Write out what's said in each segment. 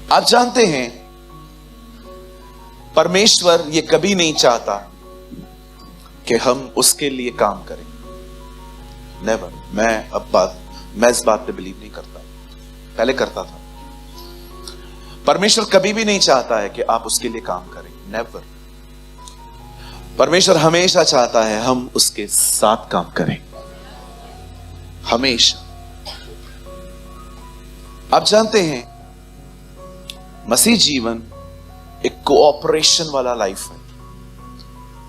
आप जानते हैं परमेश्वर ये कभी नहीं चाहता कि हम उसके लिए काम करें। नेवर। मैं इस बात पे बिलीव नहीं करता, पहले करता था। परमेश्वर कभी भी नहीं चाहता है कि आप उसके लिए काम करें, नेवर। परमेश्वर हमेशा चाहता है हम उसके साथ काम करें, हमेशा। आप जानते हैं मसीह जीवन एक कोऑपरेशन वाला लाइफ है।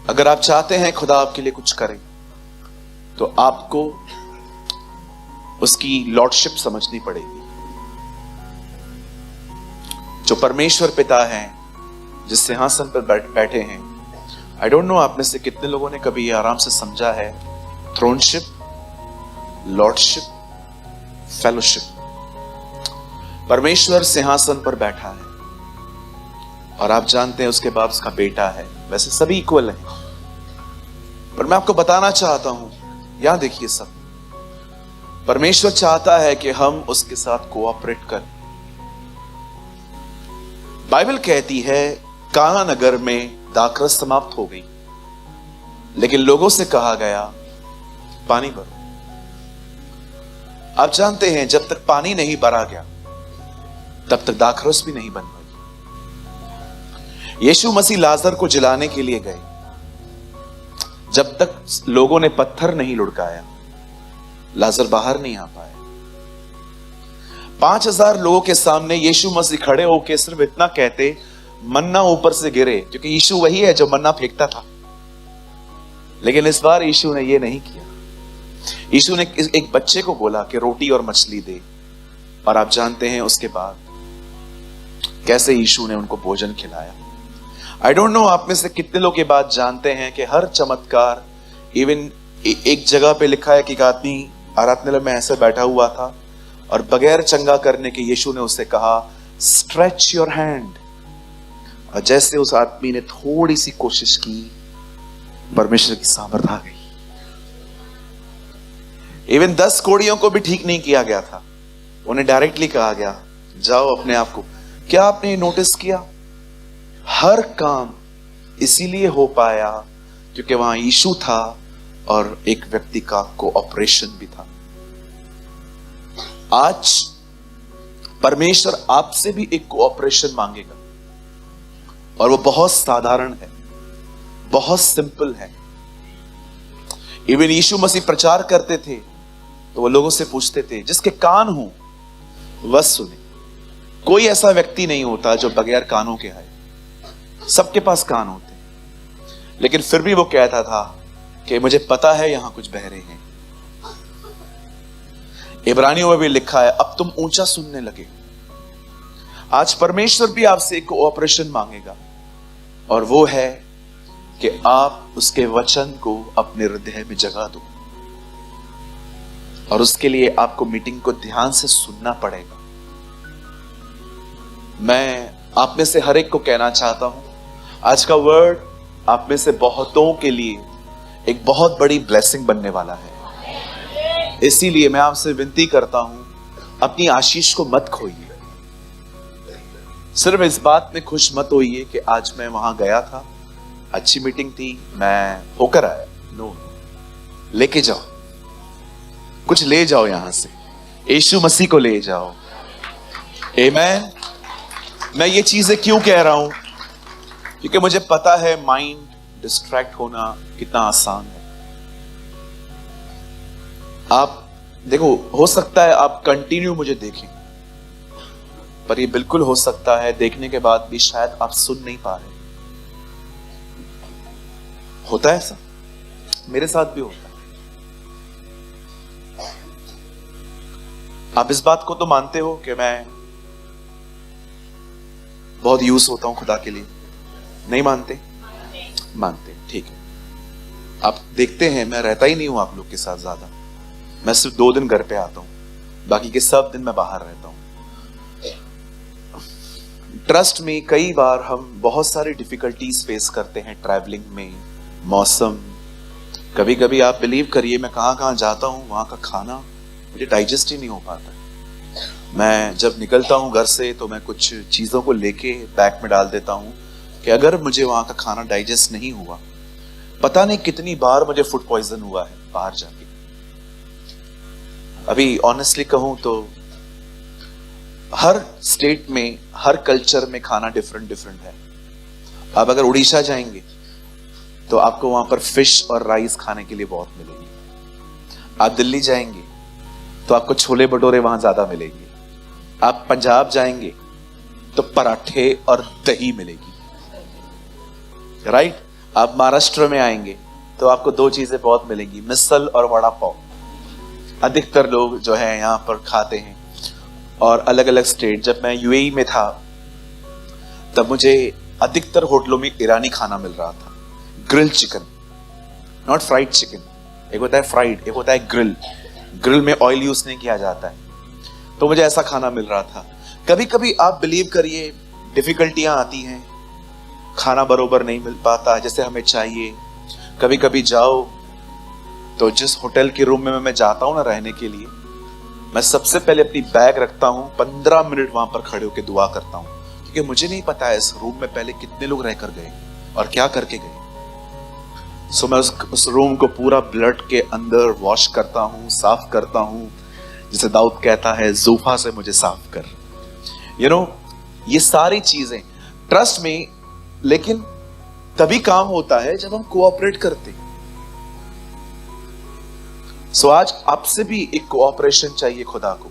अगर आप चाहते हैं खुदा आपके लिए कुछ करे तो आपको उसकी लॉर्डशिप समझनी पड़ेगी। जो परमेश्वर पिता हैं, जिस सिंहासन पर बैठे हैं, आई डोंट नो आप में से कितने लोगों ने कभी आराम से समझा है थ्रोनशिप, लॉर्डशिप, फेलोशिप। परमेश्वर सिंहासन पर बैठा है और आप जानते हैं उसके बाद उसका बेटा है। वैसे सभी इक्वल हैं, पर मैं आपको बताना चाहता हूं, यहां देखिए, सब परमेश्वर चाहता है कि हम उसके साथ कोऑपरेट करें। बाइबल कहती है काना नगर में दाखरस समाप्त हो गई, लेकिन लोगों से कहा गया पानी भरो। आप जानते हैं जब तक पानी नहीं भरा गया तब तक दाखरस भी नहीं बन पाई। यीशु मसीह लाजर को जिलाने के लिए गए, जब तक लोगों ने पत्थर नहीं लुढ़काया लाजर बाहर नहीं आ पाया। 5000 लोगों के सामने यीशु मसीह खड़े होकर सिर्फ इतना कहते, मन्ना ऊपर से गिरे, क्योंकि यीशु वही है जो मन्ना फेंकता था। लेकिन इस बार यीशु ने यह नहीं किया। यीशु ने एक बच्चे को बोला कि रोटी और मछली दे, और आप जानते हैं उसके बाद कैसे यीशु ने उनको भोजन खिलाया। आई डोंट नो आप में से कितने लोग ये बात जानते हैं कि हर चमत्कार, इवन एक जगह पे लिखा है कि एक आदमी आराधनालय में ऐसे बैठा हुआ था और बगैर चंगा करने के यीशु ने उसे कहा स्ट्रेच योर हैंड, और जैसे उस आदमी ने थोड़ी सी कोशिश की, परमेश्वर की सामर्थ आ गई। इवन 10 कोड़ियों को भी ठीक नहीं किया गया था, उन्हें डायरेक्टली कहा गया जाओ अपने आप को। क्या आपने नोटिस किया? हर काम इसीलिए हो पाया क्योंकि वहां यीशु था और एक व्यक्ति का कोऑपरेशन भी था। आज परमेश्वर आपसे भी एक कोऑपरेशन मांगेगा, और वो बहुत साधारण है, बहुत सिंपल है। इवन यीशु मसीह प्रचार करते थे तो वो लोगों से पूछते थे जिसके कान हो वह सुने। कोई ऐसा व्यक्ति नहीं होता जो बगैर कानों के आए, सबके पास कान होते हैं। लेकिन फिर भी वो कहता था कि मुझे पता है यहां कुछ बहरे हैं। इब्रानियों में भी लिखा है अब तुम ऊंचा सुनने लगे। आज परमेश्वर भी आपसे एक कोऑपरेशन मांगेगा, और वो है कि आप उसके वचन को अपने हृदय में जगा दो, और उसके लिए आपको मीटिंग को ध्यान से सुनना पड़ेगा। मैं आप में से हर एक को कहना चाहता हूं, आज का वर्ड आप में से बहुतों के लिए एक बहुत बड़ी ब्लेसिंग बनने वाला है। इसीलिए मैं आपसे विनती करता हूं, अपनी आशीष को मत खोइए। सिर्फ इस बात में खुश मत होइए कि आज मैं वहां गया था, अच्छी मीटिंग थी, मैं होकर आया। नो, लेके जाओ, कुछ ले जाओ यहां से, यीशु मसीह को ले जाओ। आमीन। मैं ये चीजें क्यों कह रहा हूं? क्योंकि मुझे पता है माइंड डिस्ट्रैक्ट होना कितना आसान है। आप देखो, हो सकता है आप कंटिन्यू मुझे देखें, पर ये बिल्कुल हो सकता है देखने के बाद भी शायद आप सुन नहीं पा रहे। होता है ऐसा, मेरे साथ भी होता है। आप इस बात को तो मानते हो कि मैं बहुत यूज होता हूं खुदा के लिए? नहीं मानते? मानते, ठीक है। आप देखते हैं मैं रहता ही नहीं हूं आप लोग के साथ ज्यादा, मैं सिर्फ 2 दिन घर पे आता हूं, बाकी के सब दिन मैं बाहर रहता हूं। ट्रस्ट में कई बार हम बहुत सारी डिफिकल्टीज फेस करते हैं ट्रैवलिंग में, मौसम। कभी कभी आप बिलीव करिए, मैं कहां कहां जाता हूं, वहां का खाना मुझे डाइजेस्ट ही नहीं हो पाता। मैं जब निकलता हूँ घर से तो मैं कुछ चीज़ों को लेके बैग में डाल देता हूँ कि अगर मुझे वहाँ का खाना डाइजेस्ट नहीं हुआ, पता नहीं कितनी बार मुझे फूड पॉइजन हुआ है बाहर जाके। अभी ऑनेस्टली कहूँ तो हर स्टेट में, हर कल्चर में खाना डिफरेंट डिफरेंट है। आप अगर उड़ीसा जाएंगे तो आपको वहां पर फिश और राइस खाने के लिए बहुत मिलेंगे। आप दिल्ली जाएंगे तो आपको छोले भटूरे वहां ज्यादा मिलेंगे। आप पंजाब जाएंगे तो पराठे और दही मिलेगी, राइट। आप महाराष्ट्र में आएंगे तो आपको दो चीजें बहुत मिलेंगी, मिसल और वड़ा पाव। अधिकतर लोग जो है यहाँ पर खाते हैं। और अलग अलग स्टेट, जब मैं यूएई में था तब मुझे अधिकतर होटलों में ईरानी खाना मिल रहा था। Grill chicken, not fried chicken. एक होता है फ्राइड, एक होता है ग्रिल। ग्रिल में ऑयल यूज नहीं किया जाता है। तो मुझे ऐसा खाना मिल रहा था। कभी कभी आप बिलीव करिए डिफिकल्टियां आती हैं, खाना बरोबर नहीं मिल पाता जैसे हमें चाहिए। कभी कभी जाओ तो जिस होटल के रूम में मैं जाता हूं ना रहने के लिए, मैं सबसे पहले अपनी बैग रखता हूं, 15 मिनट वहां पर खड़े होकर दुआ करता हूं, क्योंकि मुझे नहीं पता है इस रूम में पहले कितने लोग रहकर गए और क्या करके गए। सो मैं उस रूम को पूरा ब्लड के अंदर वॉश करता हूं, साफ करता हूं। जिसे दाऊद कहता है, जूफा से मुझे साफ कर। ये सारी चीजें ट्रस्ट में, लेकिन तभी काम होता है जब हम कोऑपरेट करते हैं। सो आज आपसे भी एक कोऑपरेशन चाहिए खुदा को।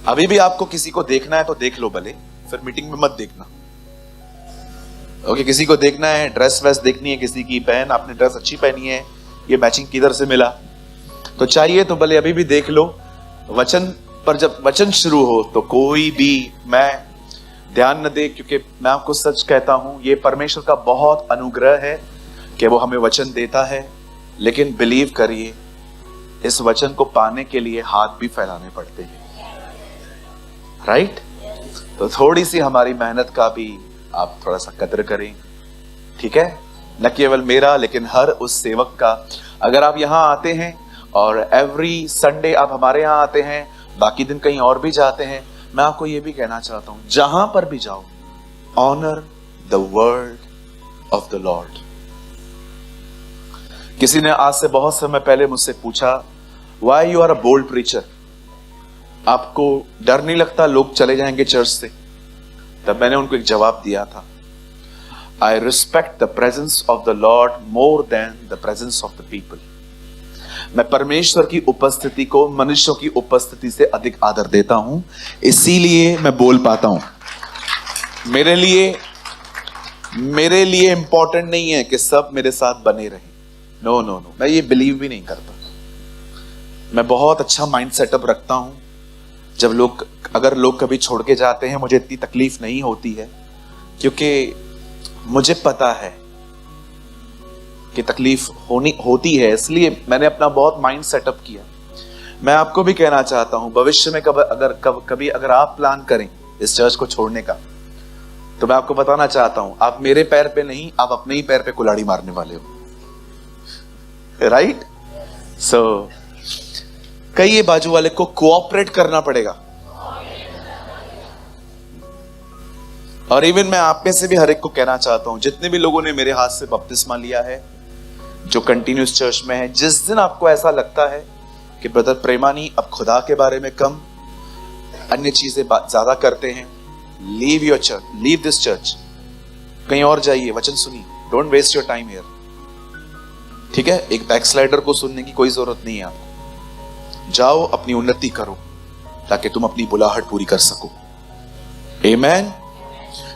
अभी भी आपको किसी को देखना है तो देख लो भले, फिर मीटिंग में मत देखना। ओके, किसी को देखना है, ड्रेस वेस देखनी है किसी की, बहन आपने ड्रेस अच्छी पहनी है, ये मैचिंग किधर से मिला, तो चाहिए तो भले अभी भी देख लो। वचन पर जब वचन शुरू हो तो कोई भी मैं ध्यान न दे, क्योंकि मैं आपको सच कहता हूं, ये परमेश्वर का बहुत अनुग्रह है कि वो हमें वचन देता है। लेकिन बिलीव करिए, इस वचन को पाने के लिए हाथ भी फैलाने पड़ते हैं, राइट। तो थोड़ी सी हमारी मेहनत का भी आप थोड़ा सा कदर करें, ठीक है। न केवल मेरा लेकिन हर उस सेवक का। अगर आप यहाँ आते हैं और एवरी संडे आप हमारे यहाँ आते हैं, बाकी दिन कहीं और भी जाते हैं, मैं आपको ये भी कहना चाहता हूं, जहां पर भी जाओ, honour the word of the Lord. किसी ने आज से बहुत समय पहले मुझसे पूछा, why you are a bold preacher, आपको डर नहीं लगता लोग चले जाएंगे चर्च से? तब मैंने उनको एक जवाब दिया था, I respect the presence of the Lord more than the presence of the people. मैं परमेश्वर की उपस्थिति को मनुष्यों की उपस्थिति से अधिक आदर देता हूं, इसीलिए मैं बोल पाता हूं। मेरे लिए इंपॉर्टेंट नहीं है कि सब मेरे साथ बने रहें। नो, मैं ये बिलीव भी नहीं करता। मैं बहुत अच्छा माइंड सेटअप रखता हूं। अगर लोग कभी छोड़ के जाते हैं, मुझे इतनी तकलीफ नहीं होती है, क्योंकि मुझे पता है कि तकलीफ होती है। इसलिए मैंने अपना बहुत माइंड सेटअप किया। मैं आपको भी कहना चाहता हूं, भविष्य में कभी अगर आप प्लान करें इस चर्च को छोड़ने का, तो मैं आपको बताना चाहता हूं, आप मेरे पैर पे नहीं, आप अपने ही पैर पे कुल्हाड़ी मारने वाले हो, राइट। सो कई बाजू वाले को कोऑपरेट करना पड़ेगा। और इवन मैं आप में से भी हर एक को कहना चाहता हूं, जितने भी लोगों ने मेरे हाथ से बपतिस्मा लिया है, जो कंटिन्यूस चर्च में है, जिस दिन आपको ऐसा लगता है कि ब्रदर प्रेमानी अब खुदा के बारे में कम, अन्य चीजें ज्यादा करते हैं, leave your church, leave this church, कहीं और जाइए, वचन सुनिए। Don't waste your time here, ठीक है। एक बैकस्लाइडर को सुनने की कोई जरूरत नहीं है आपको। जाओ, अपनी उन्नति करो, ताकि तुम अपनी बुलाहट पूरी कर सको। आमीन।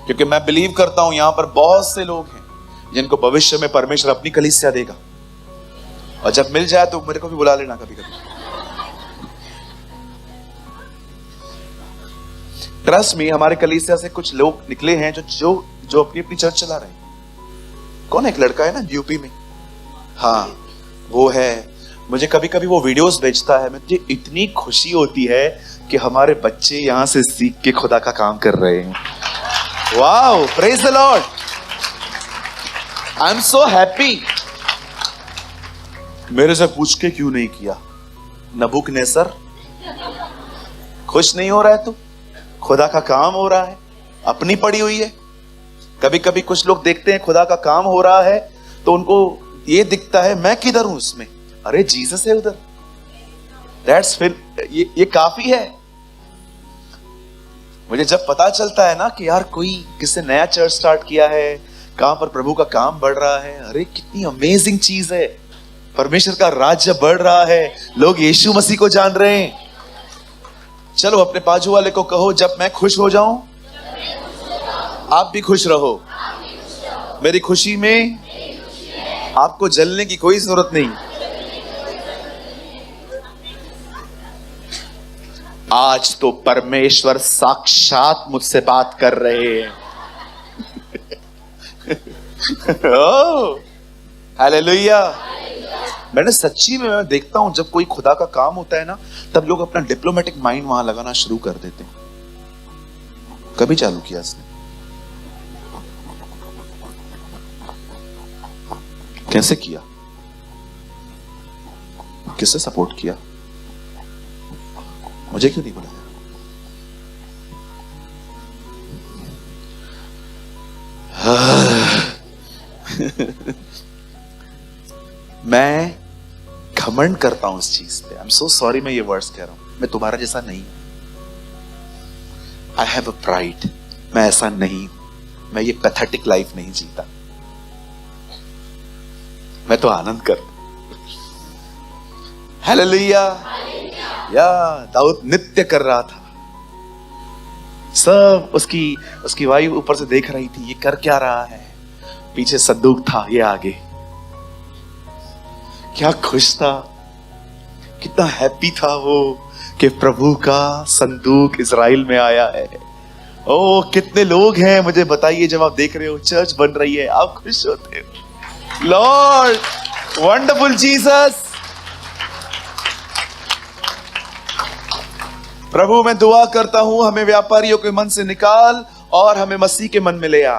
क्योंकि मैं बिलीव करता हूं यहां पर बहुत से लोग हैं जिनको भविष्य में परमेश्वर अपनी कलीसिया देगा, और जब मिल जाए तो मेरे को भी बुला लेना कभी कभी। ट्रस्ट में हमारे कलीसिया से कुछ लोग निकले हैं जो अपनी अपनी चर्च चला रहे हैं। कौन, एक लड़का है ना यूपी में, हाँ वो है। मुझे कभी कभी वो वीडियोस भेजता है, मुझे इतनी खुशी होती है कि हमारे बच्चे यहां से सीख के खुदा का काम कर रहे हैं। Wow, praise the Lord, I am so happy. मेरे से पूछ के क्यों नहीं किया? नबूकनेस्सर खुश नहीं हो रहा है तू? खुदा का काम हो रहा है, अपनी पड़ी हुई है। कभी कभी कुछ लोग देखते हैं खुदा का काम हो रहा है तो उनको ये दिखता है मैं किधर हूं उसमें, अरे जीसस है उधर, दैट्स फिर ये काफी है। मुझे जब पता चलता है ना कि यार कोई किसी नया चर्च स्टार्ट किया है, कहां पर प्रभु का काम बढ़ रहा है, अरे कितनी अमेजिंग चीज है, परमेश्वर का राज्य बढ़ रहा है, लोग यीशु मसीह को जान रहे हैं। चलो अपने बाजू वाले को कहो, जब मैं खुश हो जाऊं आप भी खुश रहो। मेरी खुशी में आपको जलने की कोई जरूरत नहीं। आज तो परमेश्वर साक्षात मुझसे बात कर रहे हैं। Oh hallelujah. मैंने सच्ची में मैं देखता हूं जब कोई खुदा का काम होता है ना, तब लोग अपना डिप्लोमेटिक माइंड वहां लगाना शुरू कर देते हैं। कभी चालू किया इसने? कैसे किया? किससे सपोर्ट किया? मुझे क्यों नहीं बुलाया? मैं घमंड करता हूं इस चीज पे। आई एम सो सॉरी मैं ये वर्ड्स कह रहा हूं। मैं तुम्हारा जैसा नहीं हूं। I have a pride. मैं ऐसा नहीं, मैं ये पैथेटिक लाइफ नहीं जीता। मैं तो आनंद करता। हालेलुया। या दाऊद नृत्य कर रहा था, सब उसकी वाइफ ऊपर से देख रही थी, ये कर क्या रहा है। पीछे संदूक था, ये आगे। क्या खुश था, कितना हैप्पी था वो कि प्रभु का संदूक इजराइल में आया है। ओ कितने लोग हैं मुझे बताइए, जब आप देख रहे हो चर्च बन रही है, आप खुश होते हो। Lord wonderful Jesus. प्रभु मैं दुआ करता हूं, हमें व्यापारियों के मन से निकाल और हमें मसीह के मन में ले आ।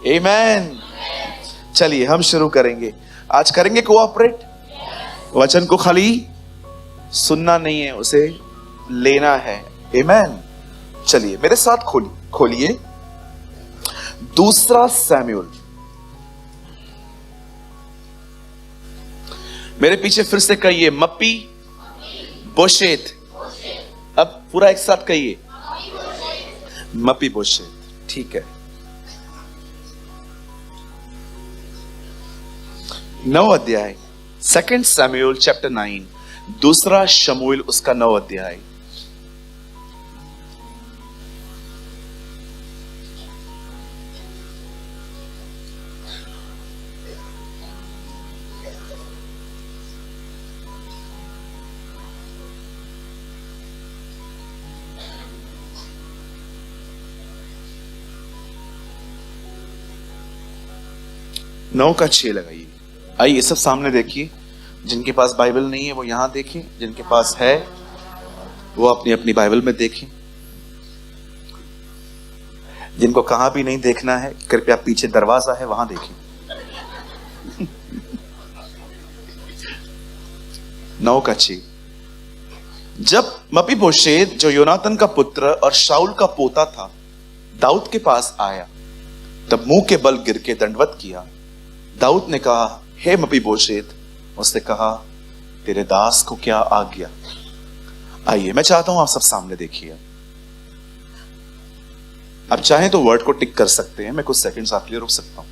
आमीन। चलिए हम शुरू करेंगे। आज करेंगे कोऑपरेट। वचन को खाली सुनना नहीं है, उसे लेना है। आमीन। चलिए मेरे साथ खोलिए 2 सैमुएल। मेरे पीछे फिर से कहिए, मप्पी बोशेत। अब पूरा एक साथ कहिए, मप्पी बोशेत। ठीक है। 9 अध्याय 2 सैमुएल चैप्टर 9, 2 शमूएल उसका 9 अध्याय। नौ का 6 लगाइए। आइए सब सामने देखिए। जिनके पास बाइबल नहीं है वो यहां देखें, जिनके पास है वो अपनी अपनी बाइबल में देखें। जिनको कहां भी नहीं देखना है, कृपया पीछे दरवाजा है वहां देखें। 9 का 6। जब मपीबोशेत जो योनातन का पुत्र और शाऊल का पोता था दाऊद के पास आया, तब मुंह के बल गिर के दंडवत किया। दाऊद ने कहा, हे मपीबोशेत। उसने कहा, तेरे दास को क्या आज्ञा। आइए मैं चाहता हूं आप सब सामने देखिए। आप चाहें तो वर्ड को टिक कर सकते हैं, मैं कुछ सेकंड्स आपके लिए रुक सकता हूं।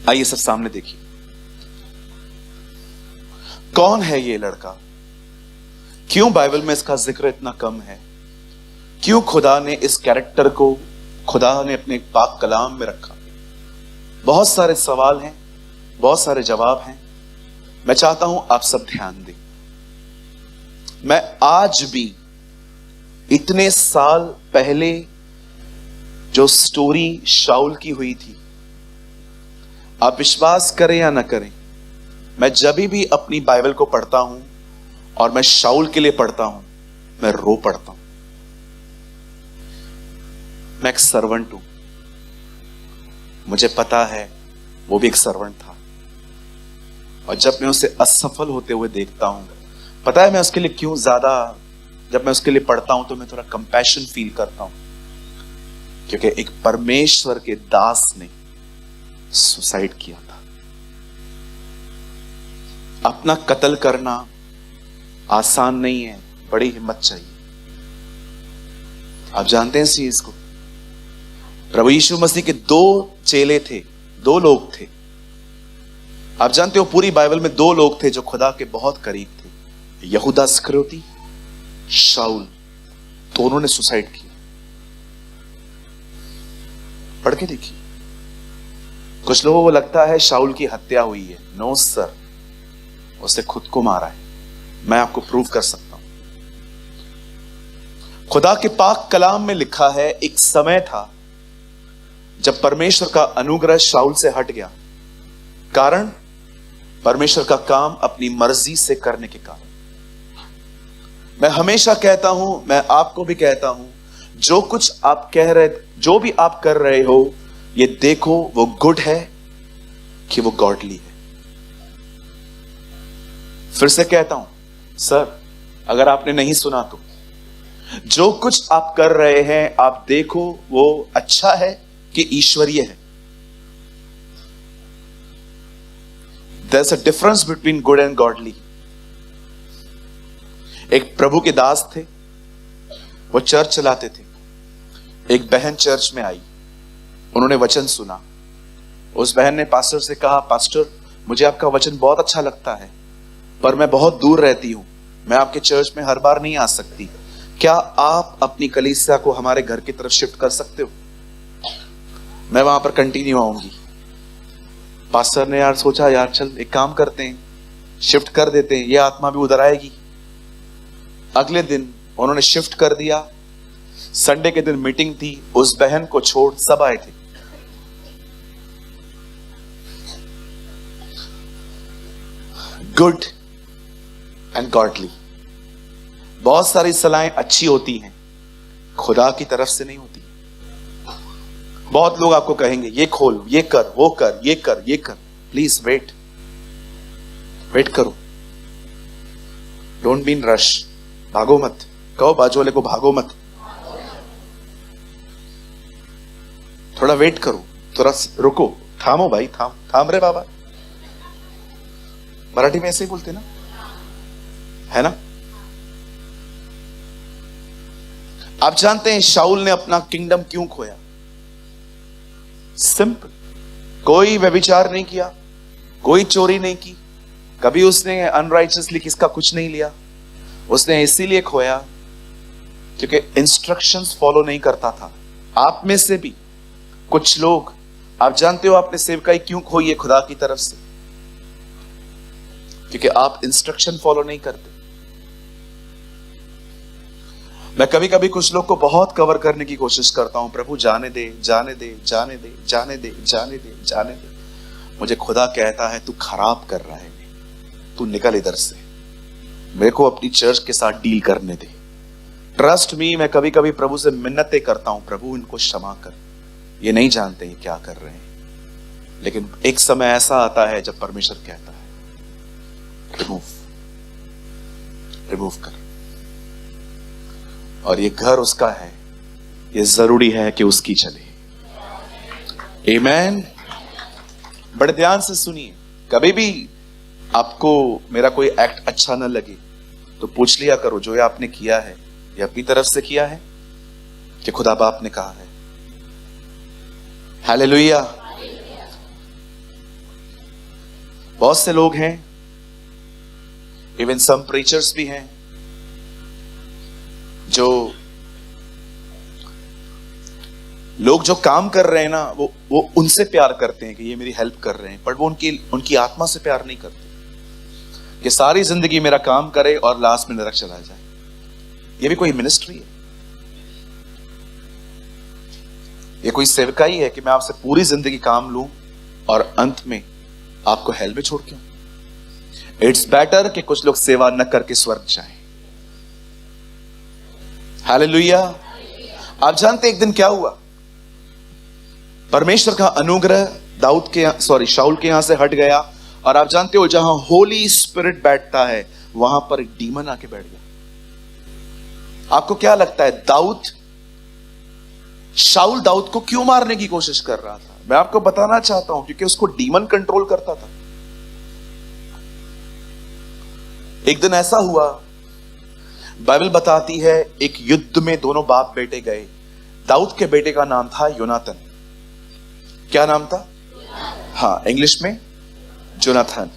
आइए सब सामने देखिए। कौन है ये लड़का? क्यों बाइबल में इसका जिक्र इतना कम है? क्यों खुदा ने इस कैरेक्टर को खुदा ने अपने पाक कलाम में रखा? बहुत सारे सवाल हैं, बहुत सारे जवाब हैं। मैं चाहता हूं आप सब ध्यान दें। मैं आज भी इतने साल पहले जो स्टोरी शाऊल की हुई थी, आप विश्वास करें या ना करें, मैं जब भी अपनी बाइबल को पढ़ता हूं और मैं शाऊल के लिए पढ़ता हूं, मैं रो पड़ता हूं। मैं एक सर्वेंट हूं, मुझे पता है वो भी एक सर्वेंट था। और जब मैं उसे असफल होते हुए देखता हूं, पता है मैं उसके लिए क्यों ज्यादा, जब मैं उसके लिए पढ़ता हूं तो मैं थोड़ा कंपैशन फील करता हूं, क्योंकि एक परमेश्वर के दास ने सुसाइड किया था। अपना कत्ल करना आसान नहीं है, बड़ी हिम्मत चाहिए। आप जानते हैं इस चीज को। प्रभु यीशु मसीह के 2 चेले थे, 2 लोग थे। आप जानते हो पूरी बाइबल में 2 लोग थे जो खुदा के बहुत करीब थे, यहूदा इस्करियोती, शाऊल। दोनों ने सुसाइड किया। पढ़ के देखिए। कुछ लोगों को लगता है शाऊल की हत्या हुई है। नो सर, उसने खुद को मारा है। मैं आपको प्रूव कर सकता हूं। खुदा के पाक कलाम में लिखा है, एक समय था जब परमेश्वर का अनुग्रह शाऊल से हट गया। कारण परमेश्वर का काम अपनी मर्जी से करने के कारण। मैं हमेशा कहता हूं, मैं आपको भी कहता हूं, जो कुछ आप कह रहे, जो भी आप कर रहे हो, ये देखो वो गुड है कि वो गॉडली है। फिर से कहता हूं सर, अगर आपने नहीं सुना तो, जो कुछ आप कर रहे हैं आप देखो वो अच्छा है कि ईश्वरीय है। There's a difference between good and godly. एक प्रभु के दास थे, वो चर्च चलाते थे। एक बहन चर्च में आई, उन्होंने वचन सुना। उस बहन ने पास्टर से कहा, पास्टर मुझे आपका वचन बहुत अच्छा लगता है, पर मैं बहुत दूर रहती हूं, मैं आपके चर्च में हर बार नहीं आ सकती। क्या आप अपनी कलीसिया को हमारे घर की तरफ शिफ्ट कर सकते हो? मैं वहां पर कंटिन्यू आऊंगी। पास्टर ने यार सोचा, यार चल एक काम करते हैं, शिफ्ट कर देते हैं, ये आत्मा भी उधर आएगी। अगले दिन उन्होंने शिफ्ट कर दिया। संडे के दिन मीटिंग थी, उस बहन को छोड़ सब आए थे। Good and godly. बहुत सारी सलाहें अच्छी होती हैं, खुदा की तरफ से नहीं होती। बहुत लोग आपको कहेंगे ये खोल, ये कर, वो कर, ये कर, ये कर। प्लीज वेट करो। Don't be in rush. भागो मत। कहो बाजू वाले को भागो मत, थोड़ा वेट करो, थोड़ा रुको, थामो भाई, थाम रे बाबा। मराठी में ऐसे ही बोलते ना, है ना। आप जानते हैं शाऊल ने अपना किंगडम क्यों खोया? सिंपल। कोई व्यभिचार नहीं किया, कोई चोरी नहीं की, कभी उसने अनराइचसली किसका कुछ नहीं लिया। उसने इसीलिए खोया क्योंकि इंस्ट्रक्शंस फॉलो नहीं करता था। आप में से भी कुछ लोग, आप जानते हो आपने सेवकाई क्यों खोई है खुदा की तरफ से? क्योंकि आप इंस्ट्रक्शन फॉलो नहीं करते। मैं कभी कभी कुछ लोग को बहुत कवर करने की कोशिश करता हूं, प्रभु जाने दे, जाने दे, जाने दे, जाने दे, जाने दे, जाने दे। मुझे खुदा कहता है तू खराब कर रहा है, तू निकल इधर से, मेरे को अपनी चर्च के साथ डील करने दे। ट्रस्ट मी, मैं कभी कभी प्रभु से मिन्नतें करता हूं, प्रभु इनको क्षमा कर, ये नहीं जानते हैं क्या कर रहे हैं। लेकिन एक समय ऐसा आता है जब परमेश्वर कहता है रिमूव कर। और ये घर उसका है, ये जरूरी है कि उसकी चले। आमीन। बड़े ध्यान से सुनिए। कभी भी आपको मेरा कोई एक्ट अच्छा न लगे तो पूछ लिया करो, जो ये आपने किया है ये अपनी तरफ से किया है कि खुदा बाप ने कहा है? हालेलुया। बहुत से लोग हैं, इवन सम प्रीचर्स भी हैं, जो लोग जो काम कर रहे हैं ना, वो उनसे प्यार करते हैं कि ये मेरी हेल्प कर रहे हैं, पर वो उनकी आत्मा से प्यार नहीं करते कि सारी जिंदगी मेरा काम करे और लास्ट में नरक चला जाए। ये भी कोई मिनिस्ट्री है? ये कोई सेवकाई है कि मैं आपसे पूरी जिंदगी काम लूं और अंत में आपको हेल में छोड़ के? इट्स बेटर कि कुछ लोग सेवा न करके स्वर्ग जाएं। हालेलुया। आप जानते एक दिन क्या हुआ? परमेश्वर का अनुग्रह शाऊल के यहां से हट गया और आप जानते हो जहां होली स्पिरिट बैठता है वहां पर एक डीमन आके बैठ गया। आपको क्या लगता है शाऊल दाऊद को क्यों मारने की कोशिश कर रहा था? मैं आपको बताना चाहता हूं क्योंकि उसको डीमन कंट्रोल करता था। एक दिन ऐसा हुआ, बाइबल बताती है एक युद्ध में दोनों बाप बेटे गए। दाऊद के बेटे का नाम था योनातन। क्या नाम था? हाँ, इंग्लिश में जोनाथन।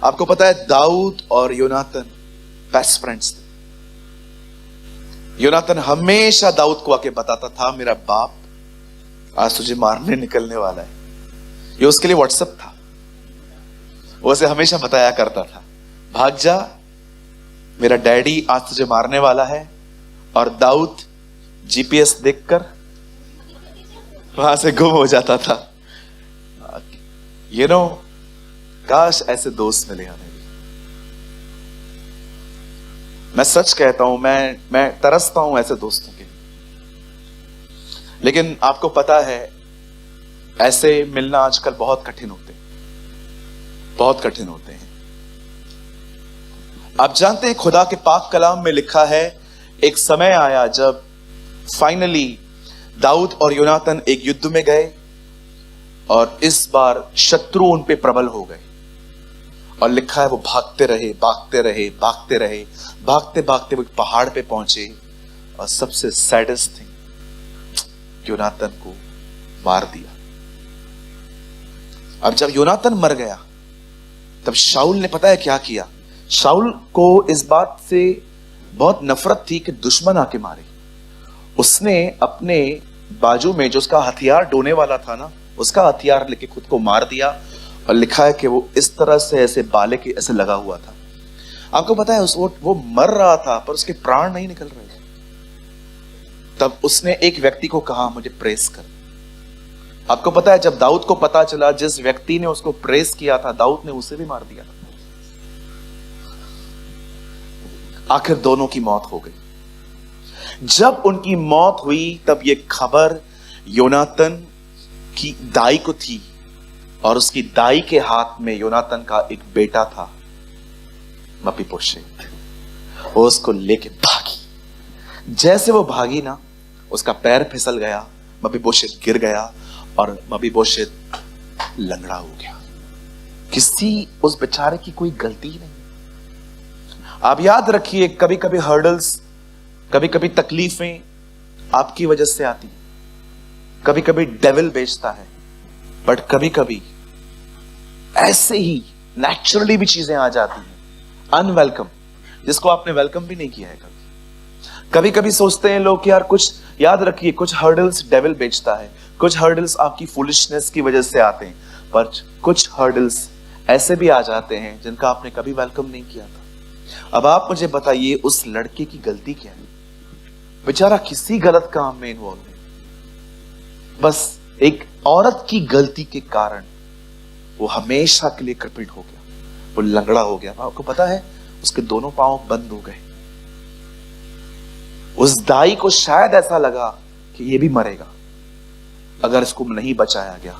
आपको पता है दाऊद और योनातन बेस्ट फ्रेंड्स थे। योनातन हमेशा दाऊद को आके बताता था, मेरा बाप आज तुझे मारने निकलने वाला है। ये उसके लिए व्हाट्सएप था। वो उसे हमेशा बताया करता था, भाग जा, मेरा डैडी आज तुझे मारने वाला है। और दाऊद जीपीएस देखकर वहां से गुम हो जाता था। काश ऐसे दोस्त मिले हमें भी। मैं सच कहता हूं, मैं तरसता हूं ऐसे दोस्तों के। लेकिन आपको पता है ऐसे मिलना आजकल बहुत कठिन होते हैं। आप जानते हैं खुदा के पाक कलाम में लिखा है, एक समय आया जब फाइनली दाऊद और योनातन एक युद्ध में गए और इस बार शत्रु उन पे प्रबल हो गए। और लिखा है वो भागते रहे, भागते वो एक पहाड़ पे पहुंचे और सबसे सैडेस्ट थिंग, योनातन को मार दिया। अब जब योनातन मर गया तब शाऊल ने पता है क्या किया? शाऊल को इस बात से बहुत नफरत थी कि दुश्मन आके मारे। उसने अपने बाजू में जो उसका हथियार ढोने वाला था ना, उसका हथियार लेके खुद को मार दिया। और लिखा है कि वो इस तरह से ऐसे बाले के ऐसे लगा हुआ था। आपको पता है वो मर रहा था पर उसके प्राण नहीं निकल रहे थे। तब उसने एक व्यक्ति को कहा, मुझे प्रेस कर। आपको पता है जब दाऊद को पता चला जिस व्यक्ति ने उसको प्रेस किया था, दाऊद ने उसे भी मार दिया। आखिर दोनों की मौत हो गई। जब उनकी मौत हुई तब यह खबर योनातन की दाई को थी और उसकी दाई के हाथ में योनातन का एक बेटा था, मपीबोशेत। वो उसको लेके भागी। जैसे वो भागी ना, उसका पैर फिसल गया, मपीबोशेत गिर गया और मपीबोशेत लंगड़ा हो गया। किसी उस बेचारे की कोई गलती नहीं। आप याद रखिए, कभी कभी हर्डल्स, कभी कभी तकलीफें आपकी वजह से आती, कभी कभी डेविल बेचता है, बट कभी कभी ऐसे ही नेचुरली भी चीजें आ जाती हैं अनवेलकम, जिसको आपने वेलकम भी नहीं किया है। कभी कभी सोचते हैं लोग कि यार कुछ, याद रखिए, कुछ हर्डल्स डेविल बेचता है, कुछ हर्डल्स आपकी फूलिशनेस की वजह से आते हैं, पर कुछ हर्डल्स ऐसे भी आ जाते हैं जिनका आपने कभी वेलकम नहीं किया था। अब आप मुझे बताइए उस लड़के की गलती क्या है? बेचारा किसी गलत काम में इन्वॉल्व है, बस एक औरत की गलती के कारण वो हमेशा के लिए कृपित हो गया, वो लंगड़ा हो गया। आपको पता है उसके दोनों पांव बंद हो गए। उस दाई को शायद ऐसा लगा कि ये भी मरेगा अगर इसको नहीं बचाया गया,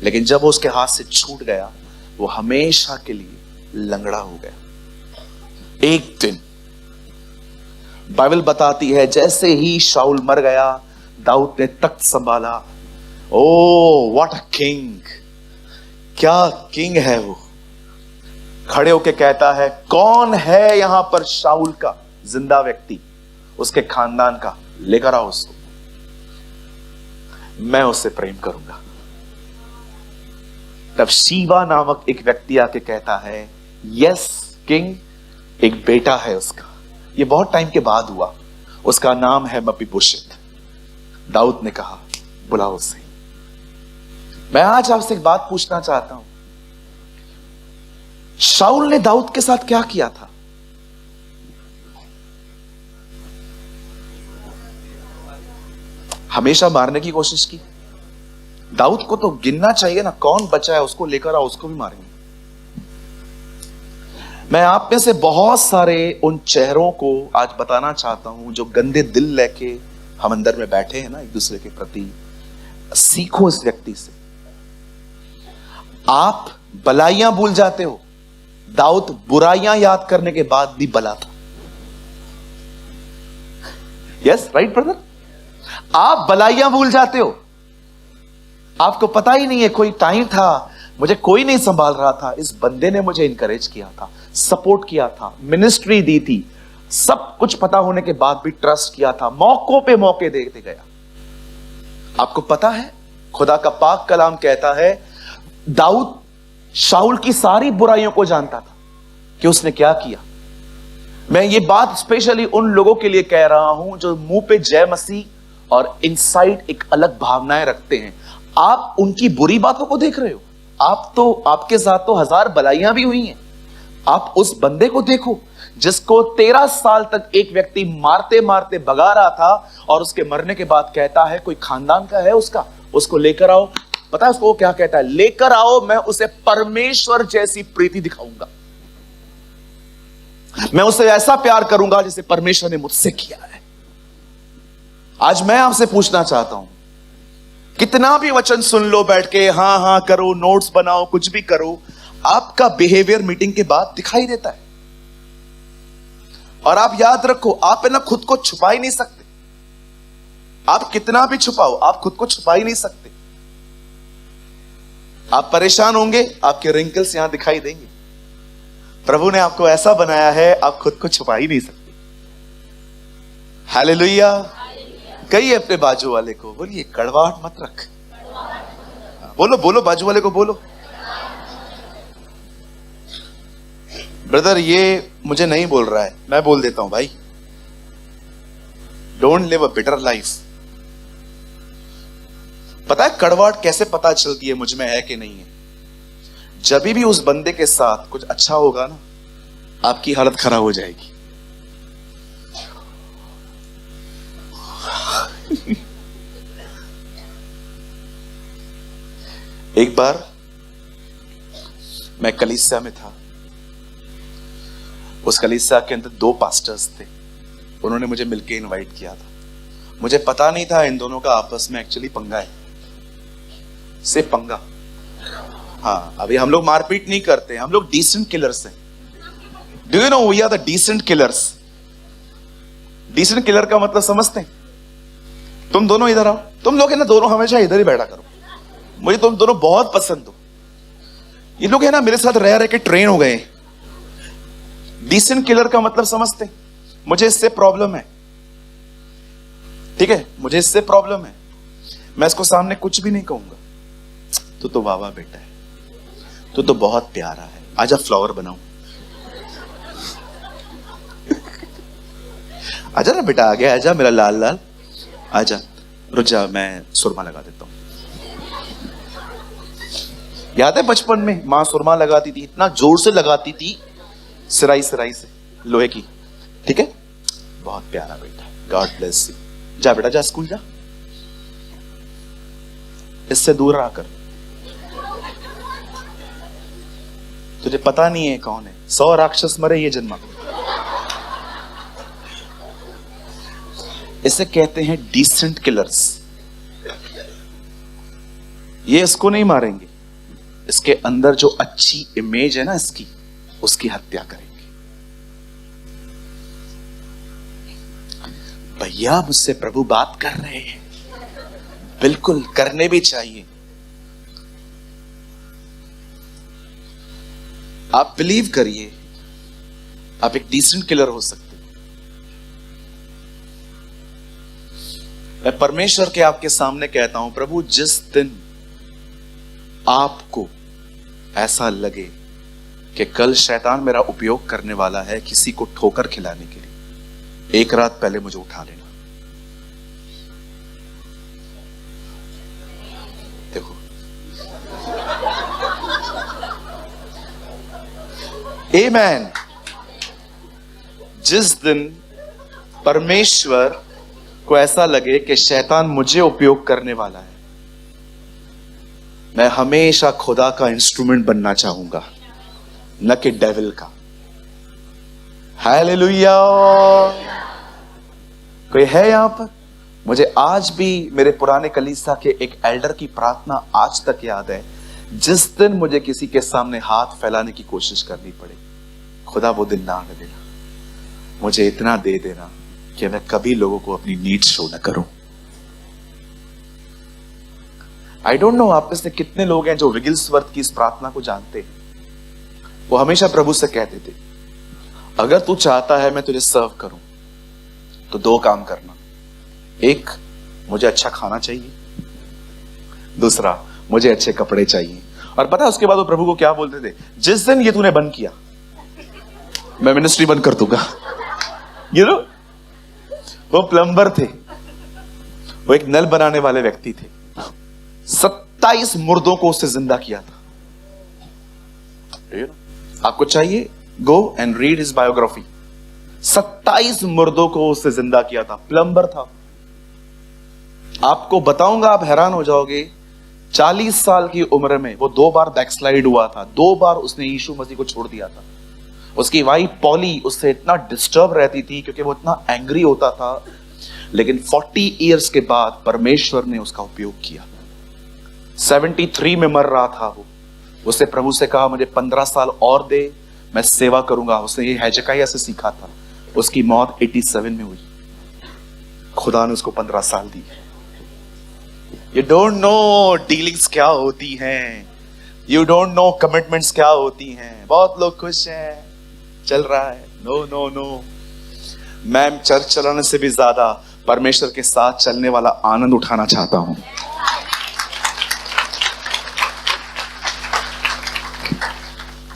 लेकिन जब वो उसके हाथ से छूट गया वो हमेशा के लिए लंगड़ा हो गया। एक दिन बाइबल बताती है जैसे ही शाऊल मर गया, दाऊद ने तख्त संभाला। Oh what a king! क्या किंग है वो! खड़े होके कहता है, कौन है यहां पर शाऊल का जिंदा व्यक्ति, उसके खानदान का, लेकर आओ उसको, मैं उससे प्रेम करूंगा। तब शीबा नामक एक व्यक्ति आके कहता है, यस किंग, एक बेटा है उसका। ये बहुत टाइम के बाद हुआ। उसका नाम है मपीबोशेत। दाऊद ने कहा, बुलाओ उसे। मैं आज आपसे एक बात पूछना चाहता हूं, शाऊल ने दाऊद के साथ क्या किया था? हमेशा मारने की कोशिश की। दाऊद को तो गिनना चाहिए ना, कौन बचा है, उसको लेकर आओ, उसको भी मारेंगे। मैं आप में से बहुत सारे उन चेहरों को आज बताना चाहता हूं जो गंदे दिल लेके हम अंदर में बैठे हैं ना एक दूसरे के प्रति। सीखो इस व्यक्ति से। आप भलाइयां भूल जाते हो। दाऊद बुराइयां याद करने के बाद भी भला था। यस राइट ब्रदर, आप भलाइयां भूल जाते हो। आपको पता ही नहीं है, कोई टाइम था मुझे कोई नहीं संभाल रहा था, इस बंदे ने मुझे इंकरेज किया था, सपोर्ट किया था, मिनिस्ट्री दी थी, सब कुछ पता होने के बाद भी ट्रस्ट किया था, मौकों पे मौके देते गया। आपको पता है खुदा का पाक कलाम कहता है दाऊद शाऊल की सारी बुराइयों को जानता था कि उसने क्या किया। मैं ये बात स्पेशली उन लोगों के लिए कह रहा हूं जो मुंह पे जय मसीह और इनसाइड एक अलग भावनाएं रखते हैं। आप उनकी बुरी बातों को देख रहे हो, आपके साथ तो 1000 भलाइयां भी हुई हैं। आप उस बंदे को देखो जिसको 13 साल तक एक व्यक्ति मारते मारते भगा रहा था और उसके मरने के बाद कहता है कोई खानदान का है उसका, उसको लेकर आओ। पता है उसको क्या कहता है? लेकर आओ, मैं उसे परमेश्वर जैसी प्रीति दिखाऊंगा, मैं उसे ऐसा प्यार करूंगा जैसे परमेश्वर ने मुझसे किया है। आज मैं आपसे पूछना चाहता हूं, कितना भी वचन सुन लो बैठ के, हां हां करो, नोट्स बनाओ, कुछ भी करो, आपका बिहेवियर मीटिंग के बाद दिखाई देता है। और आप याद रखो, आप है ना खुद को छुपा ही नहीं सकते। आप कितना भी छुपाओ, आप खुद को छुपा ही नहीं सकते। आप परेशान होंगे, आपके रिंकल्स यहां दिखाई देंगे। प्रभु ने आपको ऐसा बनाया है, आप खुद को छुपा ही नहीं सकते। हालेलुया। कहिए अपने बाजू वाले को, बोलिए कड़वाहट मत रख। बोलो बोलो, बाजू वाले को बोलो। ब्रदर ये मुझे नहीं बोल रहा है, मैं बोल देता हूं भाई। Don't live a bitter life. पता है कड़वाहट कैसे पता चलती है मुझ में है कि नहीं है? जब भी उस बंदे के साथ कुछ अच्छा होगा ना, आपकी हालत खराब हो जाएगी। एक बार मैं कलीसिया में था, उस कलीसिया के अंदर 2 पास्टर्स थे, उन्होंने मुझे मिलके इनवाइट किया था। मुझे पता नहीं था इन दोनों का आपस में एक्चुअली पंगा है, सिर्फ पंगा। हाँ, अभी हम लोग मारपीट नहीं करते, हम लोग डिसेंट किलर्स हैं। Do you know we are the decent killers. Decent killer का मतलब समझते हैं? तुम दोनों इधर आओ, तुम लोग है ना दोनों हमेशा इधर ही बैठा करो, मुझे तुम दोनों बहुत पसंद हो। ये लोग है ना मेरे साथ रह रह के ट्रेन हो गए। डिसेंट किलर का मतलब समझते? मुझे इससे प्रॉब्लम है, ठीक है, मुझे इससे प्रॉब्लम है। मैं इसको सामने कुछ भी नहीं कहूंगा। तू तो वाह वाह बेटा है, तू तो बहुत प्यारा है, आजा फ्लावर बनाऊं। आजा ना बेटा, आ गया, आजा मेरा लाल लाल, आजा। रुक जा, मैं सुरमा लगा देता हूं। याद है बचपन में मां सुरमा लगाती थी, इतना जोर से लगाती थी, सिराई से लोहे की, ठीक है। बहुत प्यारा बेटा, गॉड ब्लेस यू। जा बेटा जा, स्कूल जा, इससे दूर रहा कर। तुझे पता नहीं है कौन है, 100 राक्षस मरे ये जन्मा। इसे कहते हैं डिसेंट किलर्स। ये इसको नहीं मारेंगे, इसके अंदर जो अच्छी इमेज है ना इसकी, उसकी हत्या करेंगे। भैया मुझसे प्रभु बात कर रहे हैं, बिल्कुल करने भी चाहिए। आप बिलीव करिए, आप एक डिसेंट किलर हो सकते। मैं परमेश्वर के आपके सामने कहता हूं, प्रभु जिस दिन आपको ऐसा लगे कि कल शैतान मेरा उपयोग करने वाला है किसी को ठोकर खिलाने के लिए, एक रात पहले मुझे उठा लेना। देखो, आमेन। जिस दिन परमेश्वर को ऐसा लगे कि शैतान मुझे उपयोग करने वाला है, मैं हमेशा खुदा का इंस्ट्रूमेंट बनना चाहूंगा, न कि डेविल का। हालेलुया। कोई है यहां पर? मुझे आज भी मेरे पुराने कलीसिया के एक एल्डर की प्रार्थना आज तक याद है जिस दिन मुझे किसी के सामने हाथ फैलाने की कोशिश करनी पड़े, खुदा वो दिन ना आने देना। मुझे इतना दे देना कि मैं कभी लोगों को अपनी नीड शो न करूं। आई डोंट नो आप में से कितने लोग हैं जो विगिल्सवर्थ की इस प्रार्थना को जानते हैं। वो हमेशा प्रभु से कहते थे, अगर तू चाहता है मैं तुझे सर्व करूं तो दो काम करना, एक मुझे अच्छा खाना चाहिए, दूसरा मुझे अच्छे कपड़े चाहिए। और पता है उसके बाद वो प्रभु को क्या बोलते थे, जिस दिन ये तूने बंद किया मैं मिनिस्ट्री बंद कर दूंगा। यू नो, वो प्लम्बर थे, वो एक नल बनाने वाले व्यक्ति थे। 27 मुर्दों को उससे जिंदा किया था। आपको चाहिए, go and read his biography. 27 मुर्दों को उससे जिंदा किया था, प्लम्बर था। आपको बताऊंगा, आप हैरान हो जाओगे। 40 साल की उम्र में वो 2 बार बैकस्लाइड हुआ था, 2 बार उसने यीशु मसीह को छोड़ दिया था। उसकी वाइफ पॉली उससे इतना डिस्टर्ब रहती थी क्योंकि वो इतना एंग्री होता था, लेकिन 40 इयर्स के बाद परमेश्वर ने उसका उपयोग किया। 73 में मर रहा था वो। उसने प्रभु से कहा, मुझे 15 साल और दे, मैं सेवा करूंगा। उसने ये हेजकिय्याह से सीखा था। उसकी मौत 87 में हुई। खुदा ने उसको 15 साल दी। यू डोंट नो डीलिंग्स क्या होती हैं, यू डोंट नो कमिटमेंट्स क्या होती हैं। बहुत लोग खुश हैं, चल रहा है। नो नो नो, मैं चर्च चलाने से भी ज्यादा परमेश्वर के साथ चलने वाला आनंद उठाना चाहता हूं।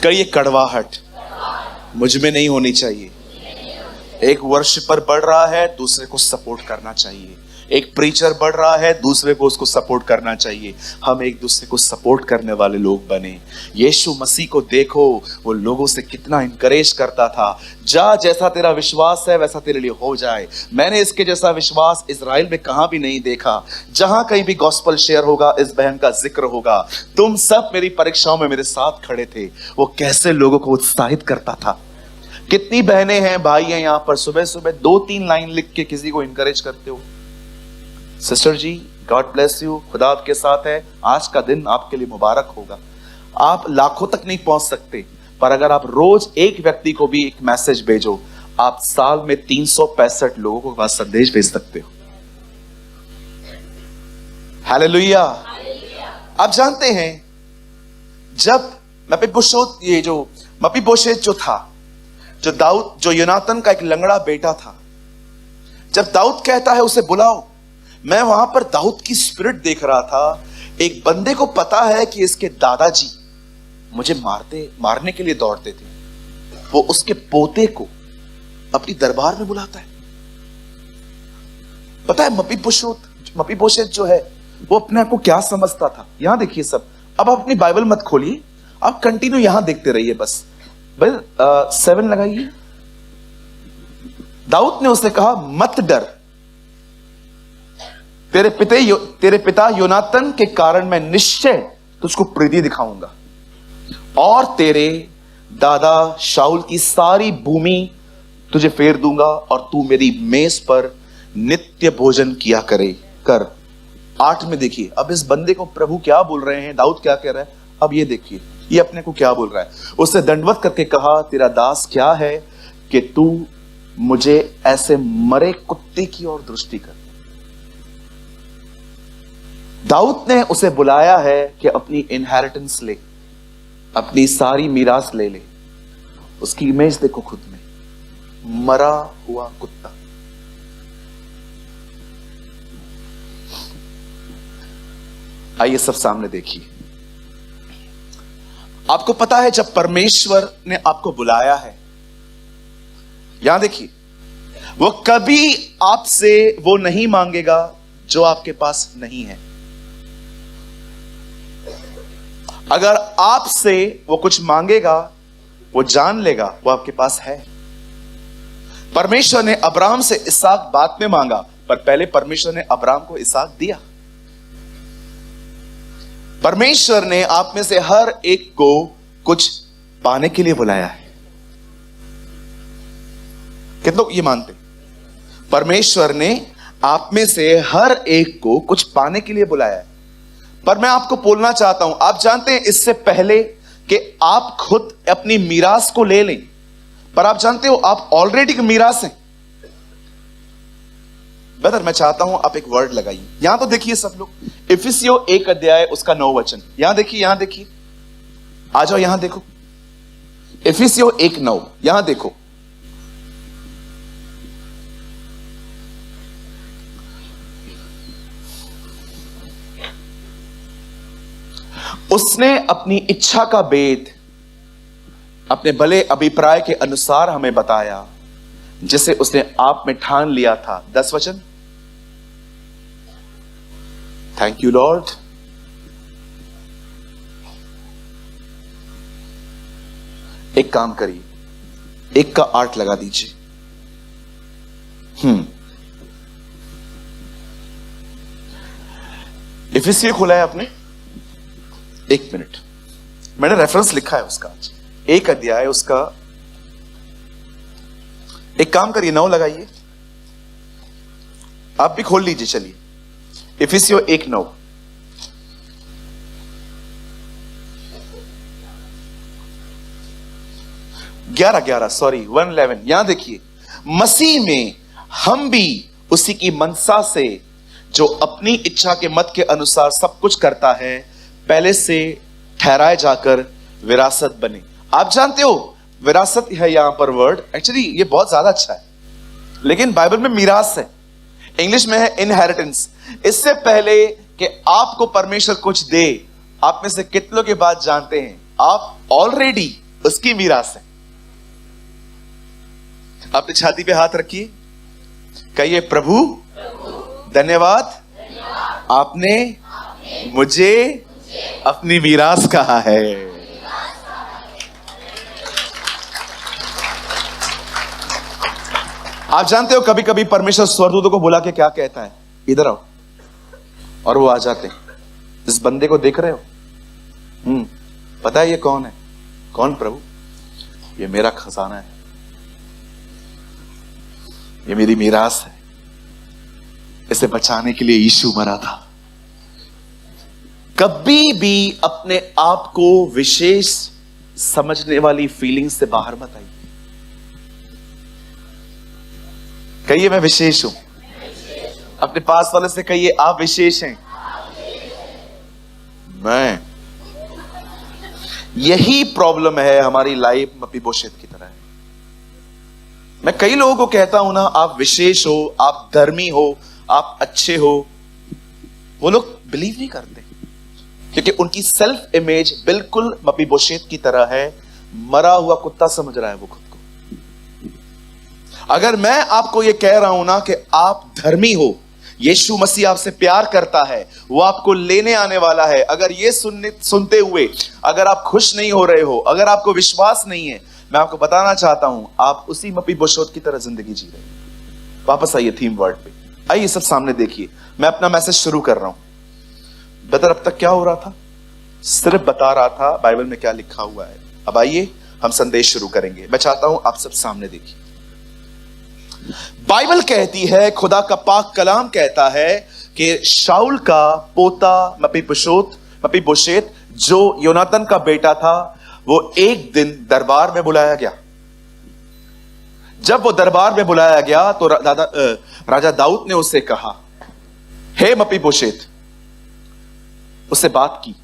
कहिए, कड़वाहट मुझ में नहीं होनी चाहिए। एक वर्ष पर बढ़ रहा है, दूसरे को सपोर्ट करना चाहिए। एक प्रीचर बढ़ रहा है, दूसरे को उसको सपोर्ट करना चाहिए। हम एक दूसरे को सपोर्ट करने वाले लोग बने। यीशु मसीह को देखो, वो लोगों से कितना इनकरेज करता था। जा, जैसा तेरा विश्वास है वैसा तेरे लिए हो जाए। मैंने इसके जैसा विश्वास इजराइल में कहां भी नहीं देखा। जहां कहीं भी गॉस्पेल शेयर होगा, इस बहन का जिक्र होगा। तुम सब मेरी परीक्षाओं में मेरे साथ खड़े थे। वो कैसे लोगों को उत्साहित करता था। कितनी बहनें हैं, भाई हैं यहां पर, सुबह सुबह 2-3 लाइन लिख के किसी को इनकरेज करते हो। Sister ji, God bless you, खुदा आपके साथ है। आज का दिन आपके लिए मुबारक होगा। आप लाखों तक नहीं पहुंच सकते, पर अगर आप रोज एक व्यक्ति को भी एक मैसेज भेजो, आप साल में 365 लोगों को पास संदेश भेज सकते हो। हालेलुया। आप जानते हैं, जब मपीबोशेत जो था, जो योनातन का एक लंगड़ा बेटा था, जब दाऊद कहता है उसे बुलाओ, मैं वहां पर दाऊद की स्पिरिट देख रहा था। एक बंदे को पता है कि इसके दादाजी मुझे मारने के लिए दौड़ते थे, वो उसके पोते को अपनी दरबार में बुलाता है। पता है मपीबोशेत जो है, वो अपने आप को क्या समझता था। यहां देखिए सब, अब आप अपनी बाइबल मत खोलिए, आप कंटिन्यू यहां देखते रहिए बस। 7 लगाइए। दाऊद ने उससे कहा, मत डर, तेरे पिता योनातन के कारण मैं निश्चय तुझको प्रीति दिखाऊंगा और तेरे दादा शाऊल की सारी भूमि तुझे फेर दूंगा और तू मेरी मेज पर नित्य भोजन किया कर। 8 में देखिए, अब इस बंदे को प्रभु क्या बोल रहे हैं, दाऊद क्या कह रहा है। अब ये देखिए, ये अपने को क्या बोल रहा है। उससे दंडवत करके कहा, तेरा दास क्या है कि तू मुझे ऐसे मरे कुत्ते की ओर दृष्टि कर। दाऊद ने उसे बुलाया है कि अपनी इनहेरिटेंस ले, अपनी सारी मीरास ले ले। उसकी इमेज देखो खुद में, मरा हुआ कुत्ता। आइए सब सामने देखिए। आपको पता है, जब परमेश्वर ने आपको बुलाया है, यहां देखिए, वो कभी आपसे वो नहीं मांगेगा जो आपके पास नहीं है। अगर आपसे वो कुछ मांगेगा, वो जान लेगा वो आपके पास है। परमेश्वर ने अब्राहम से इसहाक बाद में मांगा, पर पहले परमेश्वर ने अब्राहम को इसहाक दिया। परमेश्वर ने आप में से हर एक को कुछ पाने के लिए बुलाया है। कितने लोग ये मानते? परमेश्वर ने आप में से हर एक को कुछ पाने के लिए बुलाया है। पर मैं आपको बोलना चाहता हूं, आप जानते हैं इससे पहले कि आप खुद अपनी मीरास को ले लें, पर आप जानते हो आप ऑलरेडी मीरास हैं। ब्रदर मैं चाहता हूं आप एक वर्ड लगाइए, यहां तो देखिए सब लोग, इफिसियों 1 अध्याय उसका 9 वचन, यहां देखिए, यहां देखिए, आ जाओ यहां देखो, इफिसियों 1:9, यहां देखो। उसने अपनी इच्छा का भेद अपने भले अभिप्राय के अनुसार हमें बताया, जिसे उसने आप में ठान लिया था। 10 वचन। Thank you Lord. एक काम करिए, 1 का 8 लगा दीजिए। इफिसियों खोला है आपने? 1 मिनट, मैंने रेफरेंस लिखा है उसका, 1 अध्याय उसका। एक काम करिए, 9 लगाइए, आप भी खोल लीजिए। चलिए, इफिसियों 1:9। 11 सॉरी 1:11। यहां देखिए, मसीह में हम भी उसी की मनसा से, जो अपनी इच्छा के मत के अनुसार सब कुछ करता है, पहले से ठहराए जाकर विरासत बने। आप जानते हो विरासत है यहां पर वर्ड, एक्चुअली ये बहुत ज्यादा अच्छा है, लेकिन बाइबल में मीरास है, इंग्लिश में है इनहेरिटेंस। इससे पहले कि आपको परमेश्वर कुछ दे, आप में से कितनों के बात जानते हैं आप ऑलरेडी उसकी मीरास है। अपनी छाती पे हाथ रखिए, कहिए प्रभु धन्यवाद, आपने मुझे अपनी मीरास कहा है। आप जानते हो कभी कभी परमेश्वर स्वर्गदूतों को बुला के क्या कहता है, इधर आओ, और वो आ जाते हैं। इस बंदे को देख रहे हो? पता है ये कौन है? कौन प्रभु? ये मेरा खजाना है, ये मेरी मीरास है, इसे बचाने के लिए यीशु मरा था। कभी भी अपने आप को विशेष समझने वाली फीलिंग से बाहर मत आइए। कहिए मैं विशेष हूं। अपने पास वाले से कहिए आप विशेष हैं। मैं, यही प्रॉब्लम है हमारी लाइफ मपीबोशेत की तरह है। मैं कई लोगों को कहता हूं ना, आप विशेष हो, आप धर्मी हो, आप अच्छे हो, वो लोग बिलीव नहीं करते, क्योंकि उनकी सेल्फ इमेज बिल्कुल मपीबोशेत की तरह है, मरा हुआ कुत्ता समझ रहा है वो खुद को। अगर मैं आपको ये कह रहा हूं ना कि आप धर्मी हो, यीशु मसीह आपसे प्यार करता है, वो आपको लेने आने वाला है, अगर ये सुनते हुए अगर आप खुश नहीं हो रहे हो, अगर आपको विश्वास नहीं है, मैं आपको बताना चाहता हूं आप उसी मपीबोशेत की तरह जिंदगी जी रहे हैं। वापस आइए थीम वर्ड पे, आइए सब सामने देखिए, मैं अपना मैसेज शुरू कर रहा हूं। ब्रदर अब तक क्या हो रहा था? सिर्फ बता रहा था बाइबल में क्या लिखा हुआ है। अब आइए हम संदेश शुरू करेंगे। मैं चाहता हूं आप सब सामने देखिए। बाइबल कहती है, खुदा का पाक कलाम कहता है कि शाऊल का पोता मपीबोशेत, जो योनातन का बेटा था, वो एक दिन दरबार में बुलाया गया। जब वो दरबार में बुलाया गया तो राजा दाऊद ने उससे कहा, हे मपीबोशेत, उससे बात की।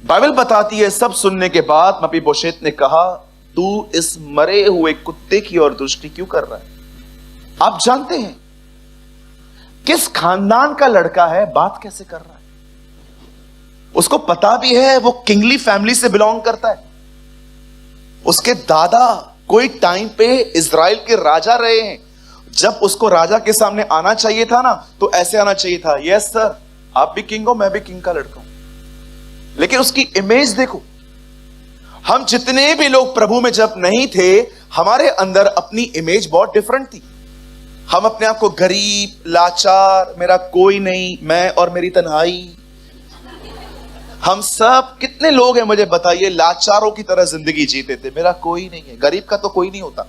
बाइबल बताती है सब सुनने के बाद मपीबोशेत ने कहा, तू इस मरे हुए कुत्ते की ओर दृष्टि क्यों कर रहा है? आप जानते हैं किस खानदान का लड़का है, बात कैसे कर रहा है? उसको पता भी है वो किंगली फैमिली से बिलोंग करता है। उसके दादा कोई टाइम पे इजराइल के राजा रहे हैं। जब उसको राजा के सामने आना चाहिए था ना, तो ऐसे आना चाहिए था, यस सर, आप भी किंग हो, मैं भी किंग का लड़का हूं। लेकिन उसकी इमेज देखो। हम जितने भी लोग प्रभु में जब नहीं थे, हमारे अंदर अपनी इमेज बहुत डिफरेंट थी। हम अपने आप को गरीब, लाचार, मेरा कोई नहीं, मैं और मेरी तन्हाई। हम सब कितने लोग हैं मुझे बताइए, लाचारों की तरह जिंदगी जीते थे, मेरा कोई नहीं है, गरीब का तो कोई नहीं होता।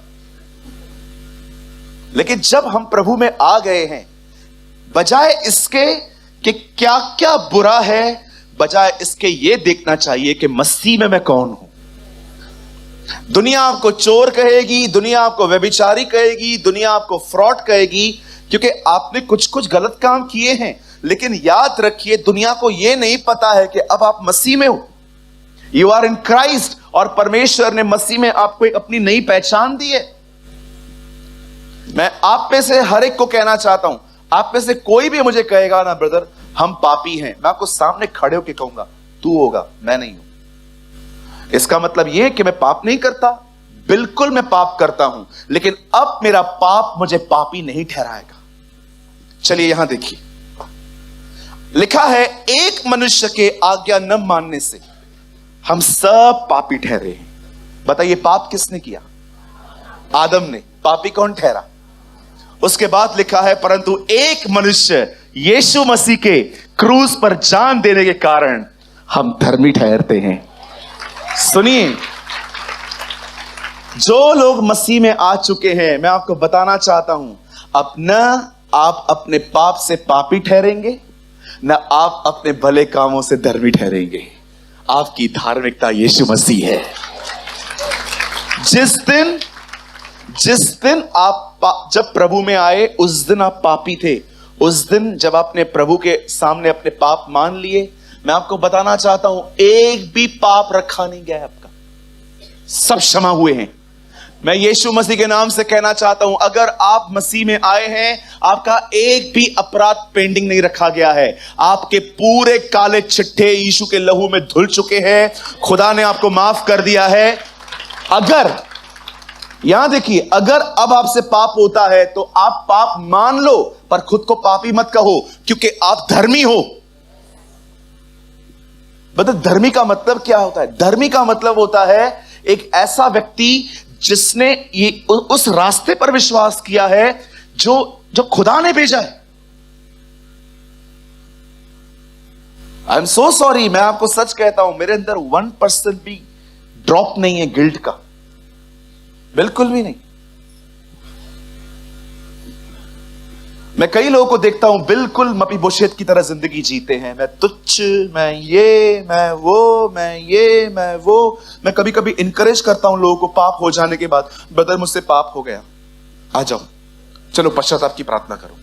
लेकिन जब हम प्रभु में आ गए हैं, बजाय इसके कि क्या क्या बुरा है, बजाय इसके ये देखना चाहिए कि मसीह में मैं कौन हूं। दुनिया आपको चोर कहेगी, दुनिया आपको व्यभिचारी कहेगी, दुनिया आपको फ्रॉड कहेगी, क्योंकि आपने कुछ कुछ गलत काम किए हैं। लेकिन याद रखिए, दुनिया को यह नहीं पता है कि अब आप मसीह में हो, यू आर इन क्राइस्ट, और परमेश्वर ने मसीह में आपको एक अपनी नई पहचान दी है। मैं आप में से हर एक को कहना चाहता हूं, आप में से कोई भी मुझे कहेगा ना ब्रदर हम पापी हैं, मैं आपको सामने खड़े होकर कहूंगा तू होगा, मैं नहीं हूं। इसका मतलब यह कि मैं पाप नहीं करता, बिल्कुल मैं पाप करता हूं, लेकिन अब मेरा पाप मुझे पापी नहीं ठहराएगा। चलिए यहां देखिए, लिखा है एक मनुष्य के आज्ञा न मानने से हम सब पापी ठहरे हैं। बताइए पाप किसने किया? आदम ने। पापी कौन ठहरा? उसके बाद लिखा है परंतु एक मनुष्य यीशु मसीह के क्रूस पर जान देने के कारण हम धर्मी ठहरते हैं। सुनिए, जो लोग मसीह में आ चुके हैं, मैं आपको बताना चाहता हूं, अब न आप अपने पाप से पापी ठहरेंगे, न आप अपने भले कामों से धर्मी ठहरेंगे। आपकी धार्मिकता यीशु मसीह है। जिस दिन आप जब प्रभु में आए, उस दिन आप पापी थे। उस दिन जब आपने प्रभु के सामने अपने पाप मान लिए, मैं आपको बताना चाहता हूं, एक भी पाप रखा नहीं गया है आपका, सब क्षमा हुए हैं। मैं यीशु मसीह के नाम से कहना चाहता हूं, अगर आप मसीह में आए हैं, आपका एक भी अपराध पेंडिंग नहीं रखा गया है। आपके पूरे काले चिट्ठे यीशु के लहू में धुल चुके हैं, खुदा ने आपको माफ कर दिया है। अगर यहां देखिए, अगर अब आपसे पाप होता है तो आप पाप मान लो, पर खुद को पापी मत कहो, क्योंकि आप धर्मी हो। मतलब धर्मी का मतलब क्या होता है? धर्मी का मतलब होता है एक ऐसा व्यक्ति जिसने ये उस रास्ते पर विश्वास किया है जो खुदा ने भेजा है। आई एम सो सॉरी, मैं आपको सच कहता हूं, मेरे अंदर 1% भी ड्रॉप नहीं है गिल्ट का, बिल्कुल भी नहीं। मैं कई लोगों को देखता हूं बिल्कुल मपीबोशेत की तरह जिंदगी जीते हैं। मैं तुच्छ, मैं ये, मैं वो, मैं ये, मैं वो। मैं कभी कभी इंकरेज करता हूं लोगों को पाप हो जाने के बाद, ब्रदर मुझसे पाप हो गया, आ जाओ चलो पश्चाताप की प्रार्थना करो।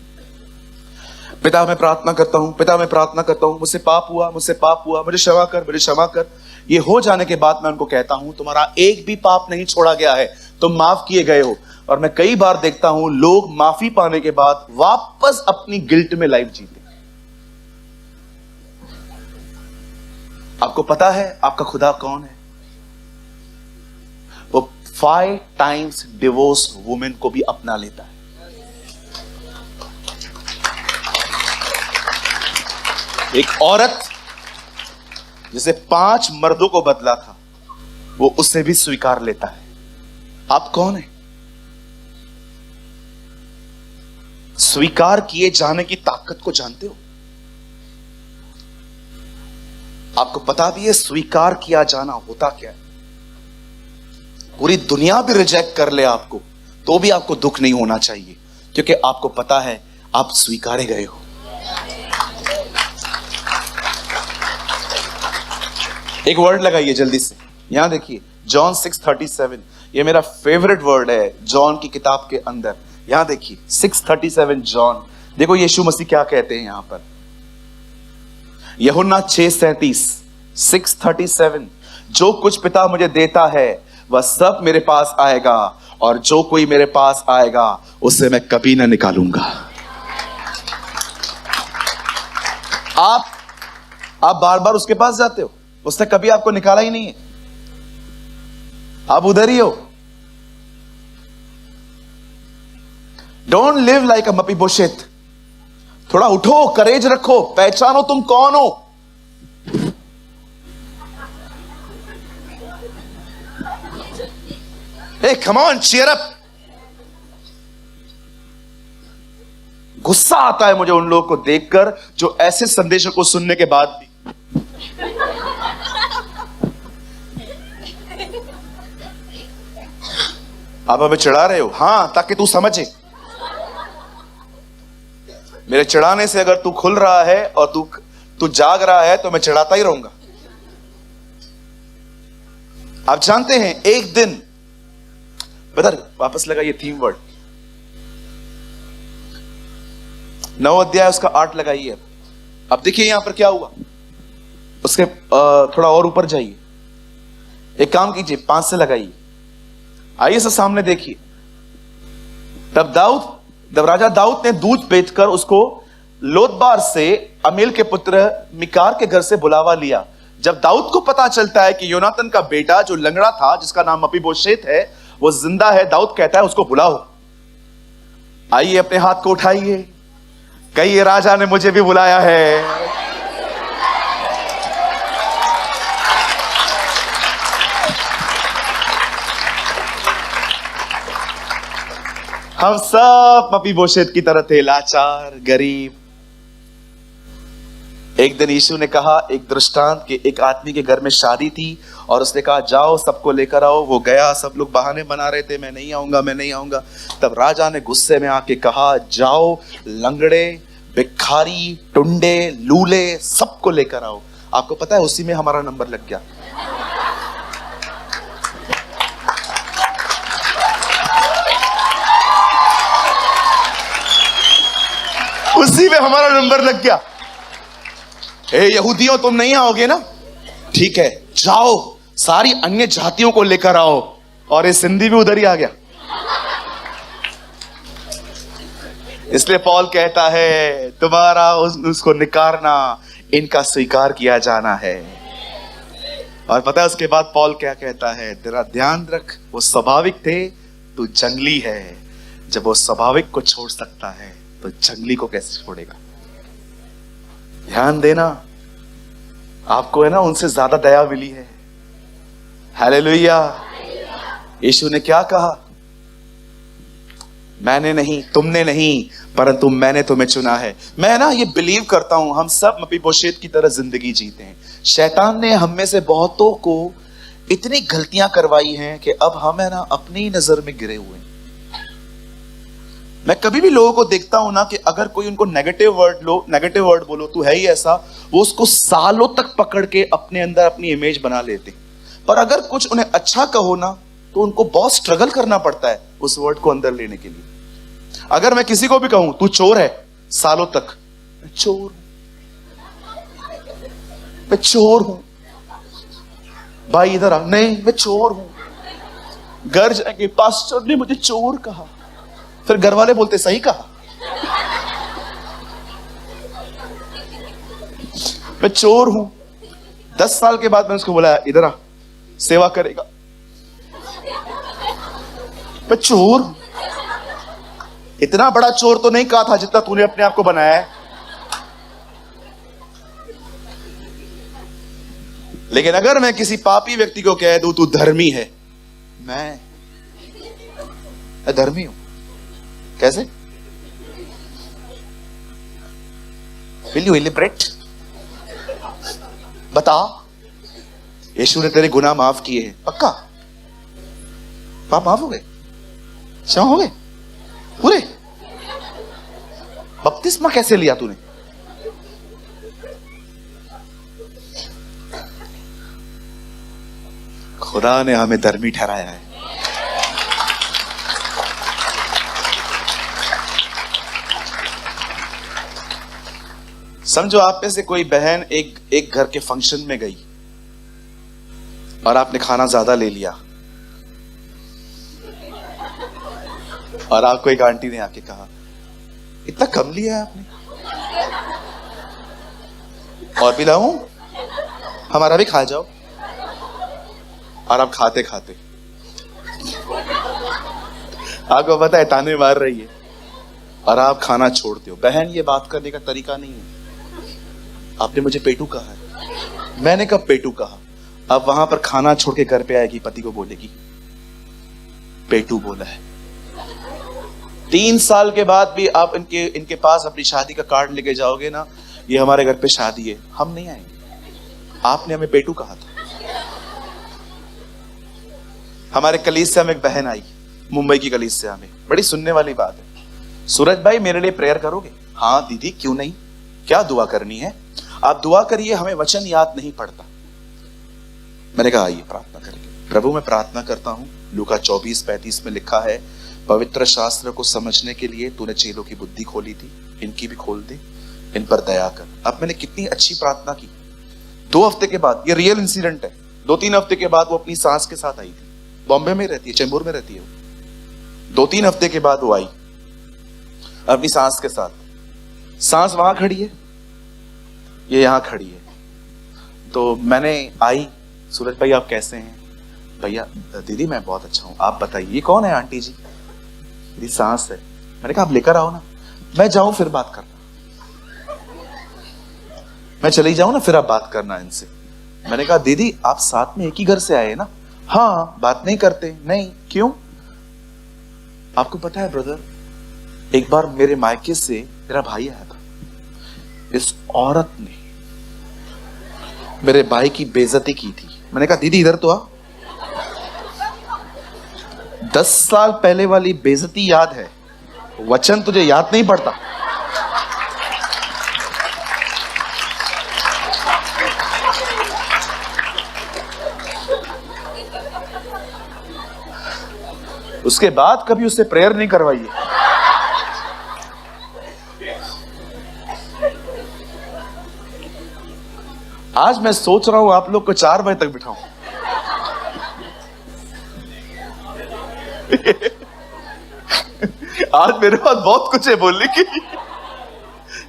पिता मैं प्रार्थना करता हूं, पिता मैं प्रार्थना करता हूं, मुझसे पाप हुआ, मुझसे पाप हुआ, मुझे क्षमा कर, मुझे क्षमा कर। ये हो जाने के बाद मैं उनको कहता हूं तुम्हारा एक भी पाप नहीं छोड़ा गया है, तुम माफ किए गए हो। और मैं कई बार देखता हूं लोग माफी पाने के बाद वापस अपनी गिल्ट में लाइफ जीते। आपको पता है आपका खुदा कौन है? वो 5 टाइम्स डिवोर्स वुमेन को भी अपना लेता है। एक औरत जिसे 5 मर्दों को बदला था, वो उसे भी स्वीकार लेता है। आप कौन है? स्वीकार किए जाने की ताकत को जानते हो? आपको पता भी है स्वीकार किया जाना होता क्या है? पूरी दुनिया भी रिजेक्ट कर ले आपको, तो भी आपको दुख नहीं होना चाहिए, क्योंकि आपको पता है आप स्वीकारे गए हो। एक वर्ड लगाइए जल्दी से, यहां देखिए, जॉन 6:37। ये मेरा फेवरेट वर्ड है जॉन की किताब के अंदर। यहां देखिए 6:37 जॉन। देखो यीशु मसीह क्या कहते हैं यहां पर। यूहन्ना 6:37, 6:37, जो कुछ पिता मुझे देता है वह सब मेरे पास आएगा, और जो कोई मेरे पास आएगा उसे मैं कभी ना निकालूंगा। आप बार बार उसके पास जाते हो, उसने कभी आपको निकाला ही नहीं है, आप उधर ही हो। डोंट लिव लाइक अ मपीबोशेत। थोड़ा उठो, करेज रखो, पहचानो तुम कौन हो। हे कम ऑन, चीयर अप। गुस्सा आता है मुझे उन लोगों को देखकर जो ऐसे संदेशों को सुनने के बाद भी आप हमें चिढ़ा रहे हो। हां, ताकि तू समझे। मेरे चिढ़ाने से अगर तू खुल रहा है और तू जाग रहा है तो मैं चिढ़ाता ही रहूंगा। आप जानते हैं एक दिन, ब्रदर वापस लगाइए थीम वर्ड, 9 अध्याय उसका 8 लगाइए। अब देखिए यहां पर क्या हुआ, उसके थोड़ा और ऊपर जाइए, एक काम कीजिए 5 से लगाइए। आइए सब सामने देखिए। तब राजा दाऊद ने दूध बेचकर उसको लोदबार से अमील के पुत्र मिकार के घर से बुलावा लिया। जब दाऊद को पता चलता है कि योनातन का बेटा जो लंगड़ा था, जिसका नाम मपीबोशेत है, वो जिंदा है, दाऊद कहता है उसको बुलाओ। आइए अपने हाथ को उठाइए, कहिए राजा ने मुझे भी बुलाया है। हम सब मपीबोशेत की तरह थे, लाचार, गरीब। एक दिन यीशु ने कहा, एक दृष्टांत के एक आदमी के घर में शादी थी और उसने कहा जाओ सबको लेकर आओ। वो गया, सब लोग बहाने बना रहे थे, मैं नहीं आऊंगा, मैं नहीं आऊंगा। तब राजा ने गुस्से में आके कहा जाओ लंगड़े, भिखारी, टुंडे, लूले सबको लेकर आओ। आपको पता है उसी में हमारा नंबर लग गया। उसी में हमारा नंबर लग गया। ए यहूदियों तुम नहीं आओगे ना, ठीक है जाओ सारी अन्य जातियों को लेकर आओ। और ये सिंधी भी उधर ही आ गया। इसलिए पौल कहता है तुम्हारा उसको निकारना, इनका स्वीकार किया जाना है। और पता है उसके बाद पौल क्या कहता है, तेरा ध्यान रख, वो स्वाभाविक थे, तू जंगली है। जब वो स्वाभाविक को छोड़ सकता है तो जंगली को कैसे छोड़ेगा। ध्यान देना, आपको है ना उनसे ज्यादा दया मिली है। हालेलुया। यीशु ने क्या कहा, मैंने नहीं, तुमने नहीं, परंतु मैंने तुम्हें चुना है। मैं ना ये बिलीव करता हूं हम सब मपीबोशेत की तरह जिंदगी जीते हैं। शैतान ने हम में से बहुतों को इतनी गलतियां करवाई हैं कि अब हम है ना अपनी ही नजर में गिरे हुए हैं। मैं कभी भी लोगों को देखता हूं ना कि अगर कोई उनको नेगेटिव वर्ड बोलो, तू है ही ऐसा, वो उसको सालों तक पकड़ के अपने अंदर अपनी इमेज बना लेते। पर अगर कुछ उन्हें अच्छा कहो ना तो उनको बहुत स्ट्रगल करना पड़ता है उस वर्ड को अंदर लेने के लिए। अगर मैं किसी को भी कहूं तू चोर है, सालों तक मैं चोर हूं, भाई इधर आ, नहीं मैं चोर हूं। घर जाएंगे पास्टर ने मुझे चोर कहा, फिर घर वाले बोलते सही कहा। मैं चोर हूं। 10 साल के बाद मैंने उसको बोला इधर आ, सेवा करेगा। मैं चोर हूं। इतना बड़ा चोर तो नहीं कहा था जितना तूने अपने आप को बनाया है। लेकिन अगर मैं किसी पापी व्यक्ति को कह दूं तू धर्मी है, मैं धर्मी हूं, कैसे? Will you elaborate? बता। यीशु ने तेरे गुनाह माफ किए हैं, पक्का पाप माफ हो गए, क्षमा हो गए पूरे। बपतिस्मा कैसे लिया तूने? खुदा ने हमें धर्मी ठहराया है। समझो आप में से कोई बहन एक घर के फंक्शन में गई और आपने खाना ज्यादा ले लिया और आपको एक आंटी ने आके कहा इतना कम लिया है आपने, और भी लाऊं, हमारा भी खा जाओ। और आप खाते खाते आपको पता है ताने मार रही है और आप खाना छोड़ते हो। बहन ये बात करने का तरीका नहीं है। आपने मुझे पेटू कहा है, मैंने कब पेटू कहा? अब वहां पर खाना छोड़ के घर पे आएगी, पति को बोलेगी पेटू बोला है। 3 साल के बाद भी आप इनके पास अपनी शादी का कार्ड लेके जाओगे ना, ये हमारे घर पे शादी है, हम नहीं आएंगे, आपने हमें पेटू कहा था। हमारे कलीसिया में एक बहन आई, मुंबई की कलीसिया में, बड़ी सुनने वाली बात है, सूरज भाई मेरे लिए प्रेयर करोगे? हाँ दीदी क्यों नहीं, क्या दुआ करनी है? आप दुआ करिए, हमें वचन याद नहीं पड़ता। मैंने कहा आइए प्रार्थना करेंगे। प्रभु मैं प्रार्थना करता हूं, लूका 24:35 में लिखा है, पवित्र शास्त्र को समझने के लिए तूने चेलों की बुद्धि खोली थी, इनकी भी खोल दे, इन पर दया कर। अब मैंने कितनी अच्छी प्रार्थना की। 2 हफ्ते के बाद, ये रियल इंसिडेंट है, 2-3 हफ्ते के बाद वो अपनी सास के साथ आई थी। बॉम्बे में रहती है, चेंबूर में रहती है वो। 2-3 हफ्ते के बाद वो आई अपनी सास के साथ। सास वहां खड़ी है, ये यहां खड़ी है। तो मैंने आई, सूरज भाई आप कैसे हैं? भैया दीदी मैं बहुत अच्छा हूं, आप बताइए। ये कौन है? आंटी जी मेरी सास है। मैंने कहा आप लेकर आओ ना, मैं जाऊं फिर बात करना, मैं चली जाऊं ना फिर आप बात करना इनसे। मैंने कहा दीदी आप साथ में एक ही घर से आए ना? हाँ, बात नहीं करते? नहीं, क्यों? आपको पता है ब्रदर, एक बार मेरे मायके से मेरा भाई आया था, इस औरत ने मेरे भाई की बेइज्जती की थी। मैंने कहा दीदी इधर तो आ, 10 साल पहले वाली बेइज्जती याद है, वचन तुझे याद नहीं पड़ता। उसके बाद कभी उससे प्रेयर नहीं करवाइए। आज मैं सोच रहा हूं आप लोग को 4 बजे तक बिठाऊं। आज मेरे पास बहुत कुछ है बोलने की,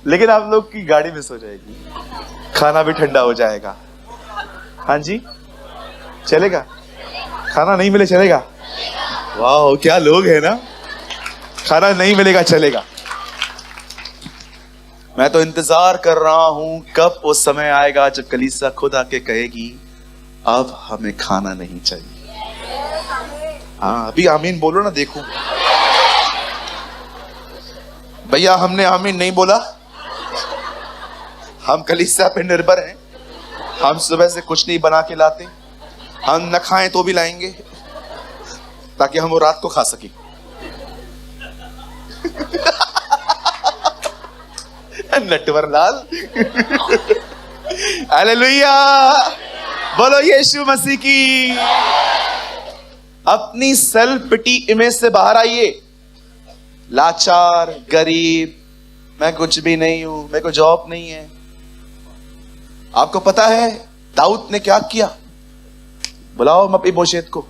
लेकिन आप लोग की गाड़ी मिस हो जाएगी, खाना भी ठंडा हो जाएगा। हाँ जी चलेगा? खाना नहीं मिले चलेगा? वाह क्या लोग हैं ना, खाना नहीं मिलेगा चलेगा। मैं तो इंतजार कर रहा हूं कब वो समय आएगा जब कलीसिया खुद आके कहेगी अब हमें खाना नहीं चाहिए। हाँ अभी आमीन बोलो ना, देखो भैया हमने आमीन नहीं बोला, हम कलीसिया पे निर्भर हैं, हम सुबह से कुछ नहीं बना के लाते, हम न खाएं तो भी लाएंगे ताकि हम वो रात को खा सके। नटवर लाल हालेलुया, बोलो यीशु मसीह की। अपनी सेल्फ पिटी इमेज से बाहर आइए। लाचार, गरीब, मैं कुछ भी नहीं हूं, मेरे को जॉब नहीं है। आपको पता है दाऊद ने क्या किया? बुलाओ मपीबोशेत को,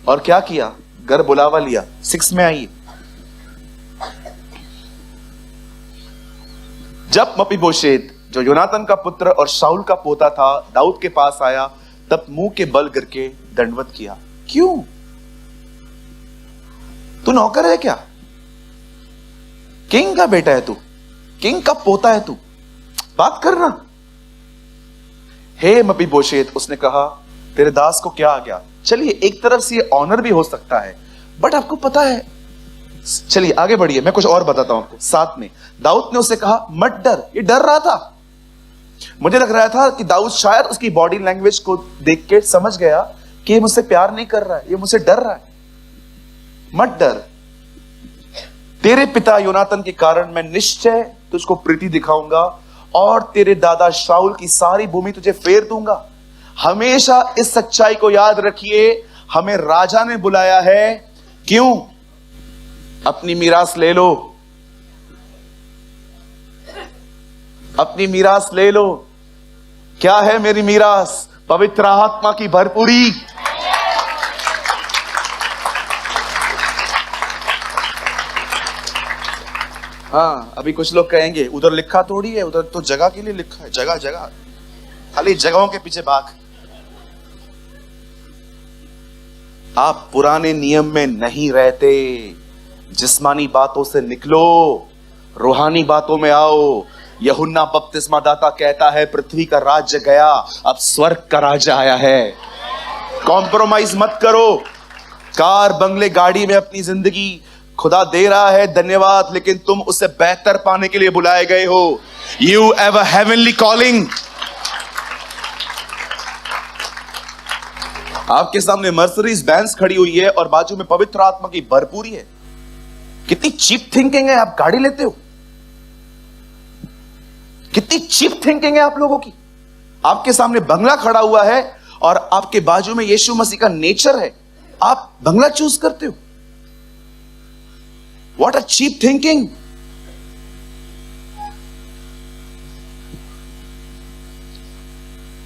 और क्या किया? घर बुलावा लिया। 6 में आइए। जब मपीबोशेत जो योनातन का पुत्र और शाऊल का पोता था दाऊद के पास आया, तब मुंह के बल गिरके दंडवत किया। क्यों? तू नौकर है क्या? किंग का बेटा है तू, किंग का पोता है तू, बात करना। हे मपीबोशेत, उसने कहा तेरे दास को क्या आ गया? चलिए एक तरफ से ये ऑनर भी हो सकता है, बट आपको पता है, चलिए आगे बढ़िए, मैं कुछ और बताता हूं आपको। 7 में दाऊद ने उसे कहा मत डर। ये डर रहा था। मुझे लग रहा था कि दाऊद शायद उसकी बॉडी लैंग्वेज को देख के समझ गया कि ये मुझसे प्यार नहीं कर रहा है, ये मुझसे डर रहा है। मत डर, तेरे पिता योनातन के कारण मैं निश्चय तुझको प्रीति दिखाऊंगा और तेरे दादा शाऊल की सारी भूमि तुझे फेर दूंगा। हमेशा इस सच्चाई को याद रखिए, हमें राजा ने बुलाया है। क्यों? अपनी मीरास ले लो, अपनी मीरास ले लो। क्या है मेरी मीरास? पवित्र आत्मा की भरपूरी। हाँ अभी कुछ लोग कहेंगे उधर लिखा थोड़ी है, उधर तो जगह के लिए लिखा है। जगह जगह, खाली जगहों के पीछे भाग। आप पुराने नियम में नहीं रहते, जिस्मानी बातों से निकलो, रूहानी बातों में आओ। यूहन्ना बपतिस्मा दाता कहता है पृथ्वी का राज्य गया, अब स्वर्ग का राज्य आया है। कॉम्प्रोमाइज मत करो। कार, बंगले, गाड़ी में अपनी जिंदगी खुदा दे रहा है, धन्यवाद, लेकिन तुम उससे बेहतर पाने के लिए बुलाए गए हो। You have a heavenly calling. आपके सामने मर्सिडीज बेंज खड़ी हुई है और बाजू में पवित्र आत्मा की भरपूरी है। कितनी चीप थिंकिंग है, आप गाड़ी लेते हो। कितनी चीप थिंकिंग है आप लोगों की। आपके सामने बंगला खड़ा हुआ है और आपके बाजू में यीशु मसीह का नेचर है, आप बंगला चूज करते हो। What a cheap thinking.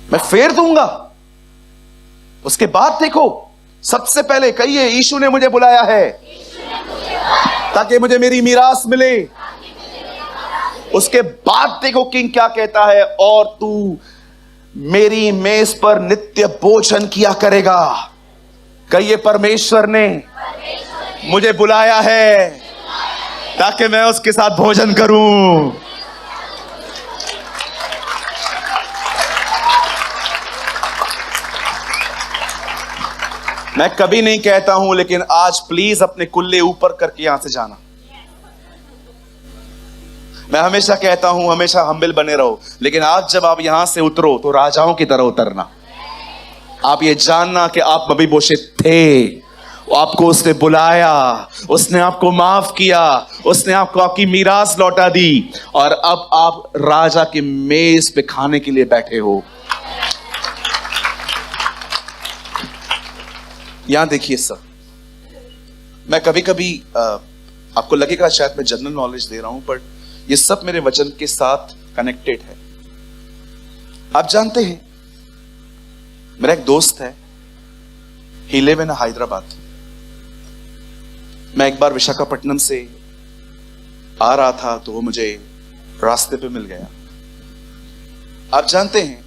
मैं फेर दूंगा, उसके बाद देखो। सबसे पहले कहिए, यीशु ने मुझे बुलाया है ताकि मुझे मेरी मीरास मिले। उसके बाद देखो किंग क्या कहता है, और तू मेरी मेज पर नित्य भोजन किया करेगा। कहिए, परमेश्वर ने मुझे बुलाया है ताकि मैं उसके साथ भोजन करूं। मैं कभी नहीं कहता हूं, लेकिन आज प्लीज अपने कुल्ले ऊपर करके यहां से जाना। मैं हमेशा कहता हूं, हमेशा हम्बल बने रहो, लेकिन आज जब आप यहां से उतरो तो राजाओं की तरह उतरना। आप ये जानना कि आप मबीबोशेत थे, आपको उसने बुलाया, उसने आपको माफ किया, उसने आपको आपकी मीरास लौटा दी, और अब आप राजा की मेज पे खाने के लिए बैठे हो। यहां देखिए सर, मैं कभी कभी आपको लगेगा शायद मैं जनरल नॉलेज दे रहा हूं, पर ये सब मेरे वचन के साथ कनेक्टेड है। आप जानते हैं, मेरा एक दोस्त है, ही लिव इन हैदराबाद। मैं एक बार विशाखापट्टनम से आ रहा था तो वो मुझे रास्ते पे मिल गया। आप जानते हैं,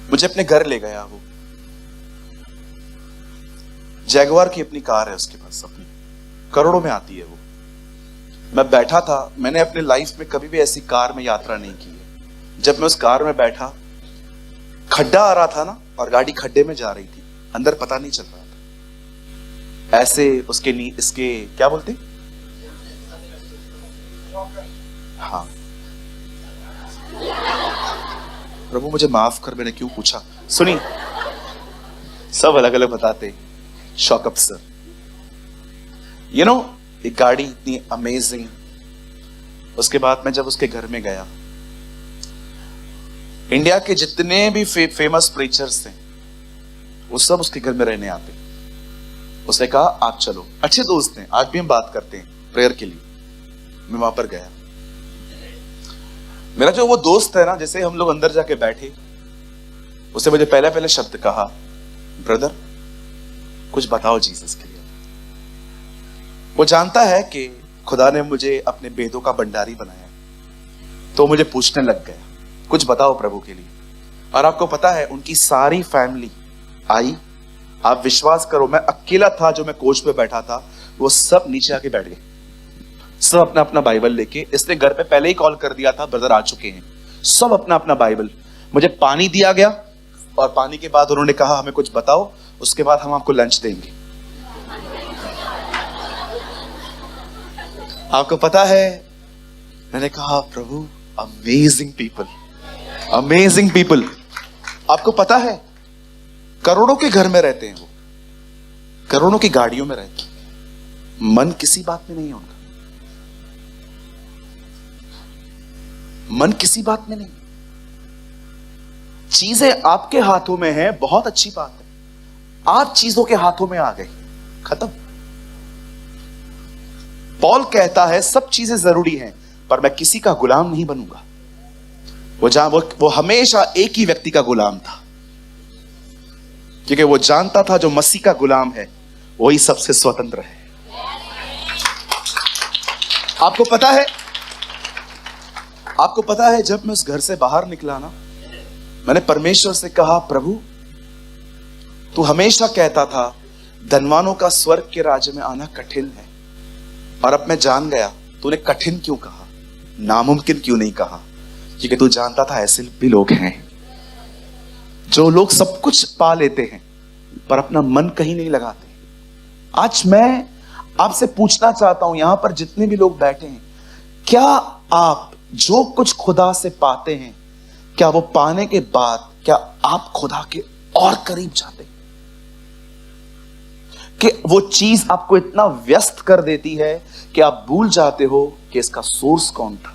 मुझे अपने घर ले गया। वो जैगवार की अपनी कार है उसके पास, अपनी करोड़ों में आती है वो। मैं बैठा था, मैंने अपने लाइफ में कभी भी ऐसी कार में यात्रा नहीं की है। जब मैं उस कार में बैठा, खड्डा आ रहा था ना, और गाड़ी खड्डे में जा रही थी, अंदर पता नहीं चल रहा था। ऐसे उसके इसके क्या बोलते, हाँ, प्रभु मुझे माफ कर, मैंने क्यों पूछा। सुनी, सब अलग अलग बताते। शॉकअप सर, यू नो, एक गाड़ी इतनी अमेजिंग। उसके बाद मैं जब उसके घर में गया, इंडिया के जितने भी फेमस प्रीचर्स थे वो सब उसके घर में रहने आते। उसने कहा आप चलो, अच्छे दोस्त हैं, आज भी हम बात करते हैं प्रेयर के लिए। मैं वहां पर गया। मेरा जो वो दोस्त है ना, जैसे हम लोग अंदर जाके बैठे, उसने मुझे पहले शब्द कहा, ब्रदर कुछ बताओ जीसस के लिए। वो जानता है कि खुदा ने मुझे अपने वेदों का भंडारी बनाया, तो मुझे पूछने लग गया कुछ बताओ प्रभु के लिए। और आपको पता है, उनकी सारी फैमिली आई। आप विश्वास करो, मैं अकेला था जो मैं कोच पे बैठा था, वो सब नीचे आके बैठ गए, सब अपना अपना बाइबल लेके। इसने घर पे पहले ही कॉल कर दिया था, ब्रदर आ चुके हैं। सब अपना अपना बाइबल। मुझे पानी दिया गया, और पानी के बाद उन्होंने कहा हमें कुछ बताओ, उसके बाद हम आपको लंच देंगे। आपको पता है, मैंने कहा प्रभु, अमेजिंग पीपल, अमेजिंग पीपल। आपको पता है, करोड़ों के घर में रहते हैं वो, करोड़ों की गाड़ियों में रहते हैं, मन किसी बात में नहीं है उनका, मन किसी बात में नहीं। चीजें आपके हाथों में है, बहुत अच्छी बात है। आप चीजों के हाथों में आ गए, खत्म। पॉल कहता है सब चीजें जरूरी हैं, पर मैं किसी का गुलाम नहीं बनूंगा। वो हमेशा एक ही व्यक्ति का गुलाम था, क्योंकि वो जानता था जो मसीह का गुलाम है वही सबसे स्वतंत्र है। आपको पता है, जब मैं उस घर से बाहर निकला ना, मैंने परमेश्वर से कहा, प्रभु तू हमेशा कहता था धनवानों का स्वर्ग के राज्य में आना कठिन है, और अब मैं जान गया तूने कठिन क्यों कहा, नामुमकिन क्यों नहीं कहा, क्योंकि तू जानता था ऐसे भी लोग हैं जो लोग सब कुछ पा लेते हैं पर अपना मन कहीं नहीं लगाते। आज मैं आपसे पूछना चाहता हूं, यहां पर जितने भी लोग बैठे हैं, क्या आप जो कुछ खुदा से पाते हैं, क्या वो पाने के बाद क्या आप खुदा के और करीब जाते हैं? कि वो चीज आपको इतना व्यस्त कर देती है कि आप भूल जाते हो कि इसका सोर्स कौन था।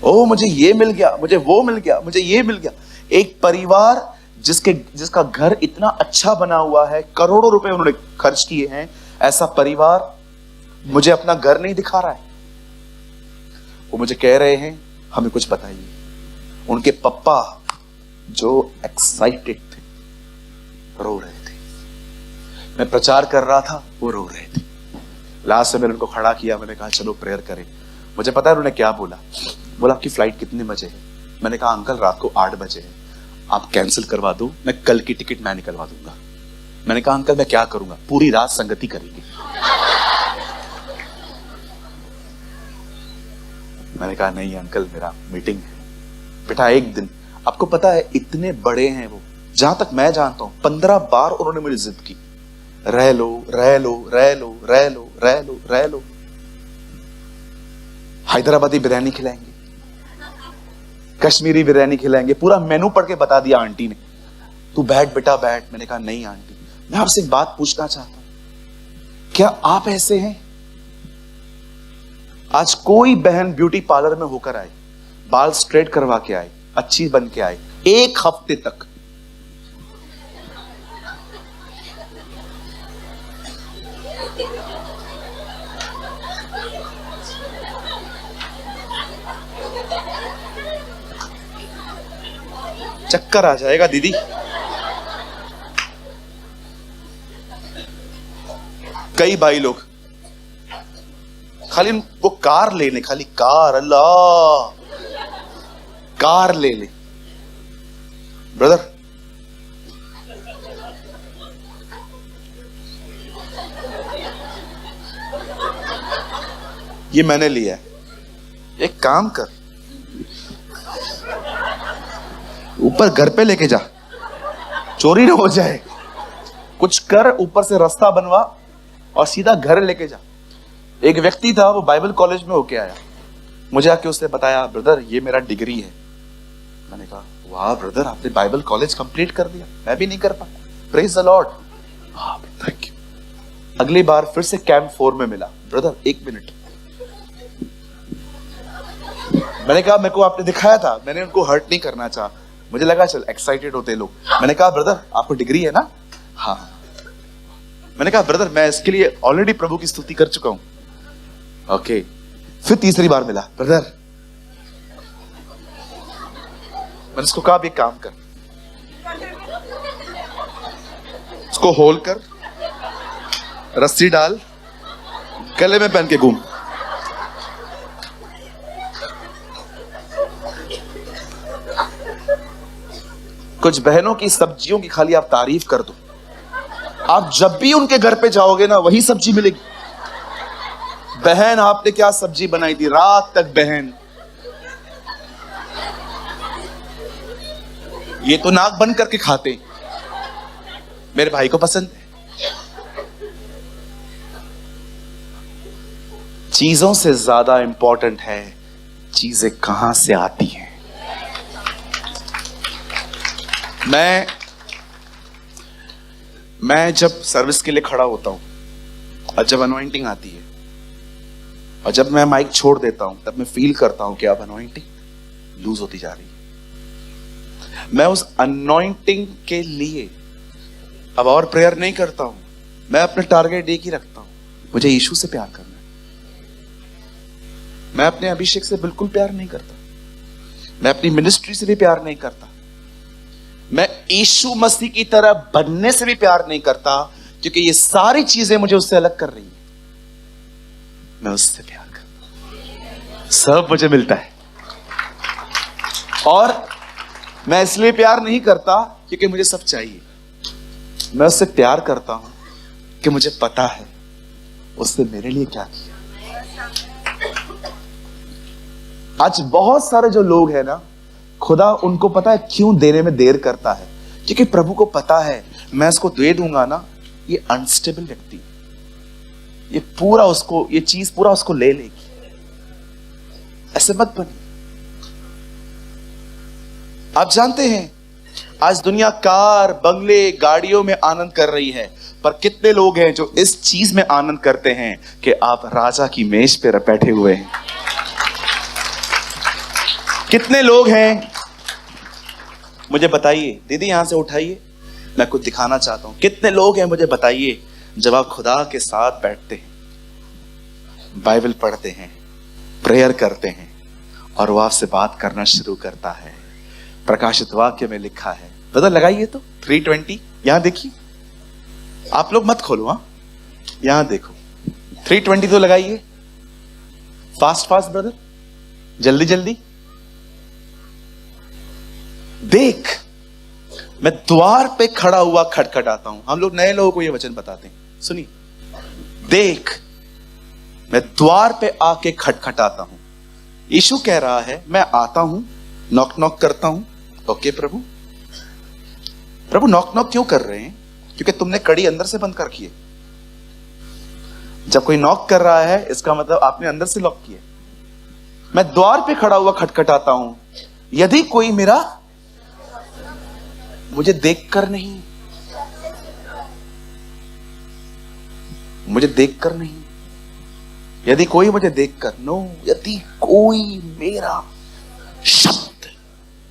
ओ मुझे ये मिल गया, मुझे वो मिल गया, मुझे ये मिल गया। एक परिवार जिसका घर इतना अच्छा बना हुआ है, करोड़ों रुपए उन्होंने खर्च किए हैं, ऐसा परिवार मुझे अपना घर नहीं दिखा रहा है। वो मुझे कह रहे हैं हमें कुछ बताइए। उनके पापा जो एक्साइटेड थे रो रहे थे। मैं प्रचार कर रहा था, वो रो रहे थे। लास्ट में मैंने उनको खड़ा किया, मैंने कहा चलो प्रेयर करें। मुझे पता है उन्होंने क्या बोला। बोला आपकी फ्लाइट कितने बजे है? मैंने कहा अंकल रात को 8 बजे है, आप कैंसिल करवा दो, मैं कल की टिकट मैं निकलवा दूंगा। मैंने कहा अंकल मैं क्या करूंगा? पूरी रात संगति करेंगे। मैंने कहा नहीं अंकल मेरा मीटिंग है। बेटा एक दिन, आपको पता है इतने बड़े हैं वो, जहां तक मैं जानता हूं 15 बार उन्होंने मेरी जिद की, रह लो रह लो रह लो रह लो रह लो रह लो। हैदराबादी बिरयानी खिलाएंगे, कश्मीरी बिरयानी खिलाएंगे, पूरा मेनू पढ़ के बता दिया आंटी ने, तू बैठ बेटा बैठ। मैंने कहा नहीं आंटी, मैं आपसे एक बात पूछना चाहता हूं, क्या आप ऐसे हैं? आज कोई बहन ब्यूटी पार्लर में होकर आए, बाल स्ट्रेट करवा के आए, अच्छी बन के आए, 1 हफ्ते तक चक्कर आ जाएगा दीदी। कई भाई लोग खाली वो कार ले ले, खाली कार, अल्लाह कार ले ले। ब्रदर ये मैंने लिया है, एक काम कर ऊपर घर पे लेके जा, चोरी ना हो जाए, कुछ कर, ऊपर से रास्ता बनवा और सीधा घर लेके जा। एक व्यक्ति था, वो बाइबल कॉलेज में होके आया, मुझे आके उसने बताया ब्रदर ये मेरा डिग्री है। मैंने कहा वाह ब्रदर आपने बाइबल कॉलेज कंप्लीट कर दिया, मैं भी नहीं कर पाया, praise the Lord, thank you. अगली बार फिर से कैंप 4 में मिला, ब्रदर 1 मिनट। मैंने कहा मेरे को आपने दिखाया था, मैंने उनको हर्ट नहीं करना चाहा, मुझे लगा चल एक्साइटेड होते लोग। मैंने कहा ब्रदर आपको डिग्री है ना? हाँ। मैंने कहा ब्रदर मैं इसके लिए ऑलरेडी प्रभु की स्तुति कर चुका हूं। ओके। फिर तीसरी बार मिला, ब्रदर मैंने उसको कहा एक काम कर, उसको होल कर, रस्सी डाल, गले में पहन के घूम। कुछ बहनों की सब्जियों की खाली आप तारीफ कर दो, आप जब भी उनके घर पे जाओगे ना वही सब्जी मिलेगी। बहन आपने क्या सब्जी बनाई थी? रात तक बहन ये तो नाक बंद करके खाते, मेरे भाई को पसंद है। चीजों से ज्यादा इंपॉर्टेंट है चीजें कहां से आती हैं। मैं जब सर्विस के लिए खड़ा होता हूं और जब अनॉइंटिंग आती है और जब मैं माइक छोड़ देता हूं, तब मैं फील करता हूं कि अब अनॉइंटिंग लूज होती जा रही है। मैं उस अनॉइंटिंग के लिए अब और प्रेयर नहीं करता हूं, मैं अपने टारगेट एक ही रखता हूं, मुझे यीशु से प्यार करना है। मैं अपने अभिषेक से बिल्कुल प्यार नहीं करता, मैं अपनी मिनिस्ट्री से भी प्यार नहीं करता, मैं यीशु मसीह की तरह बनने से भी प्यार नहीं करता, क्योंकि ये सारी चीजें मुझे उससे अलग कर रही हैं। मैं उससे प्यार करता हूं, सब मुझे मिलता है। और मैं इसलिए प्यार नहीं करता क्योंकि मुझे सब चाहिए, मैं उससे प्यार करता हूं कि मुझे पता है उसने मेरे लिए क्या किया। आज बहुत सारे जो लोग हैं ना, खुदा उनको पता है क्यों देने में देर करता है, क्योंकि प्रभु को पता है मैं इसको दे दूंगा ना, ये अनस्टेबल व्यक्ति ये पूरा उसको, ये चीज पूरा उसको ले लेगी। ऐसे मत बनिए। आप जानते हैं आज दुनिया कार, बंगले, गाड़ियों में आनंद कर रही है, पर कितने लोग हैं जो इस चीज में आनंद करते हैं कि आप राजा की मेज पे बैठे हुए हैं? कितने लोग हैं? मुझे बताइए दीदी, यहां से उठाइए, मैं कुछ दिखाना चाहता हूं। कितने लोग हैं मुझे बताइए, जब आप खुदा के साथ बैठते हैं, बाइबल पढ़ते हैं, प्रेयर करते हैं और वो आपसे बात करना शुरू करता है। प्रकाशित वाक्य में लिखा है, ब्रदर लगाइए तो 3:20, यहां देखिए, आप लोग मत खोलो, हां यहां देखो 3:20 तो लगाइए, फास्ट फास्ट ब्रदर, जल्दी जल्दी। देख, मैं द्वार पे खड़ा हुआ खटखटाता हूं। हम लोग नए लोगों को यह वचन बताते हैं, सुनिए, देख मैं द्वार पे आके खटखटाता हूं। यीशु कह रहा है, मैं आता हूं, नॉक नॉक करता हूं। ओके प्रभु, प्रभु नॉक नॉक क्यों कर रहे हैं? क्योंकि तुमने कड़ी अंदर से बंद कर की है। जब कोई नॉक कर रहा है, इसका मतलब आपने अंदर से लॉक किया। मैं द्वार पे खड़ा हुआ खटखटाता हूं, यदि कोई मेरा मुझे देखकर नहीं, मुझे देखकर नहीं, यदि कोई मुझे देखकर, नो, यदि कोई मेरा शब्द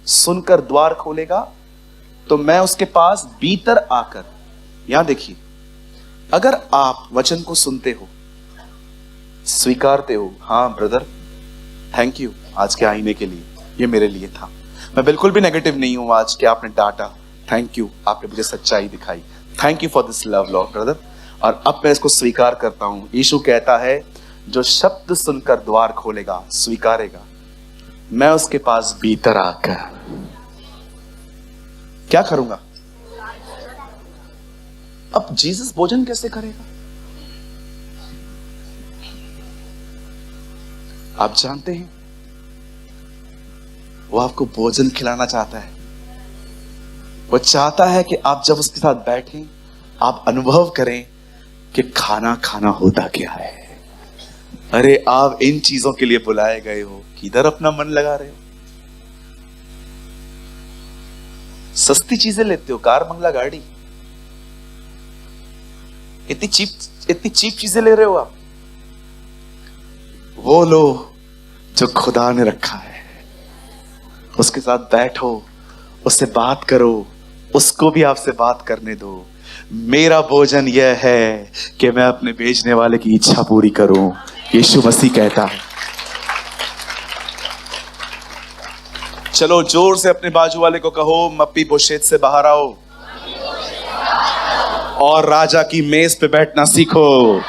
सुनकर द्वार खोलेगा तो मैं उसके पास भीतर आकर, यहां देखिए, अगर आप वचन को सुनते हो, स्वीकारते हो, हाँ ब्रदर थैंक यू आज के आईने के लिए, ये मेरे लिए था, मैं बिल्कुल भी नेगेटिव नहीं हूं आज के आपने डांटा, थैंक यू, आपने मुझे सच्चाई दिखाई, thank you for this love Lord brother, और अब मैं इसको स्वीकार करता हूं। यीशु कहता है, जो शब्द सुनकर द्वार खोलेगा, स्वीकारेगा, मैं उसके पास भीतर आकर क्या करूंगा? अब जीसस भोजन कैसे करेगा? आप जानते हैं, वो आपको भोजन खिलाना चाहता है। वो चाहता है कि आप जब उसके साथ बैठें, आप अनुभव करें कि खाना खाना होता क्या है। अरे आप इन चीजों के लिए बुलाए गए हो, किधर अपना मन लगा रहे हो? सस्ती चीजें लेते हो, कार, बंगला, गाड़ी, इतनी चीप चीजें ले रहे हो आप। वो लो जो खुदा ने रखा है, उसके साथ बैठो, उससे बात करो, उसको भी आपसे बात करने दो। मेरा भोजन यह है कि मैं अपने भेजने वाले की इच्छा पूरी करूं, यीशु मसीह कहता है। चलो जोर से अपने बाजू वाले को कहो, मप्पी बोशेत से बाहर आओ और राजा की मेज पे बैठना सीखो।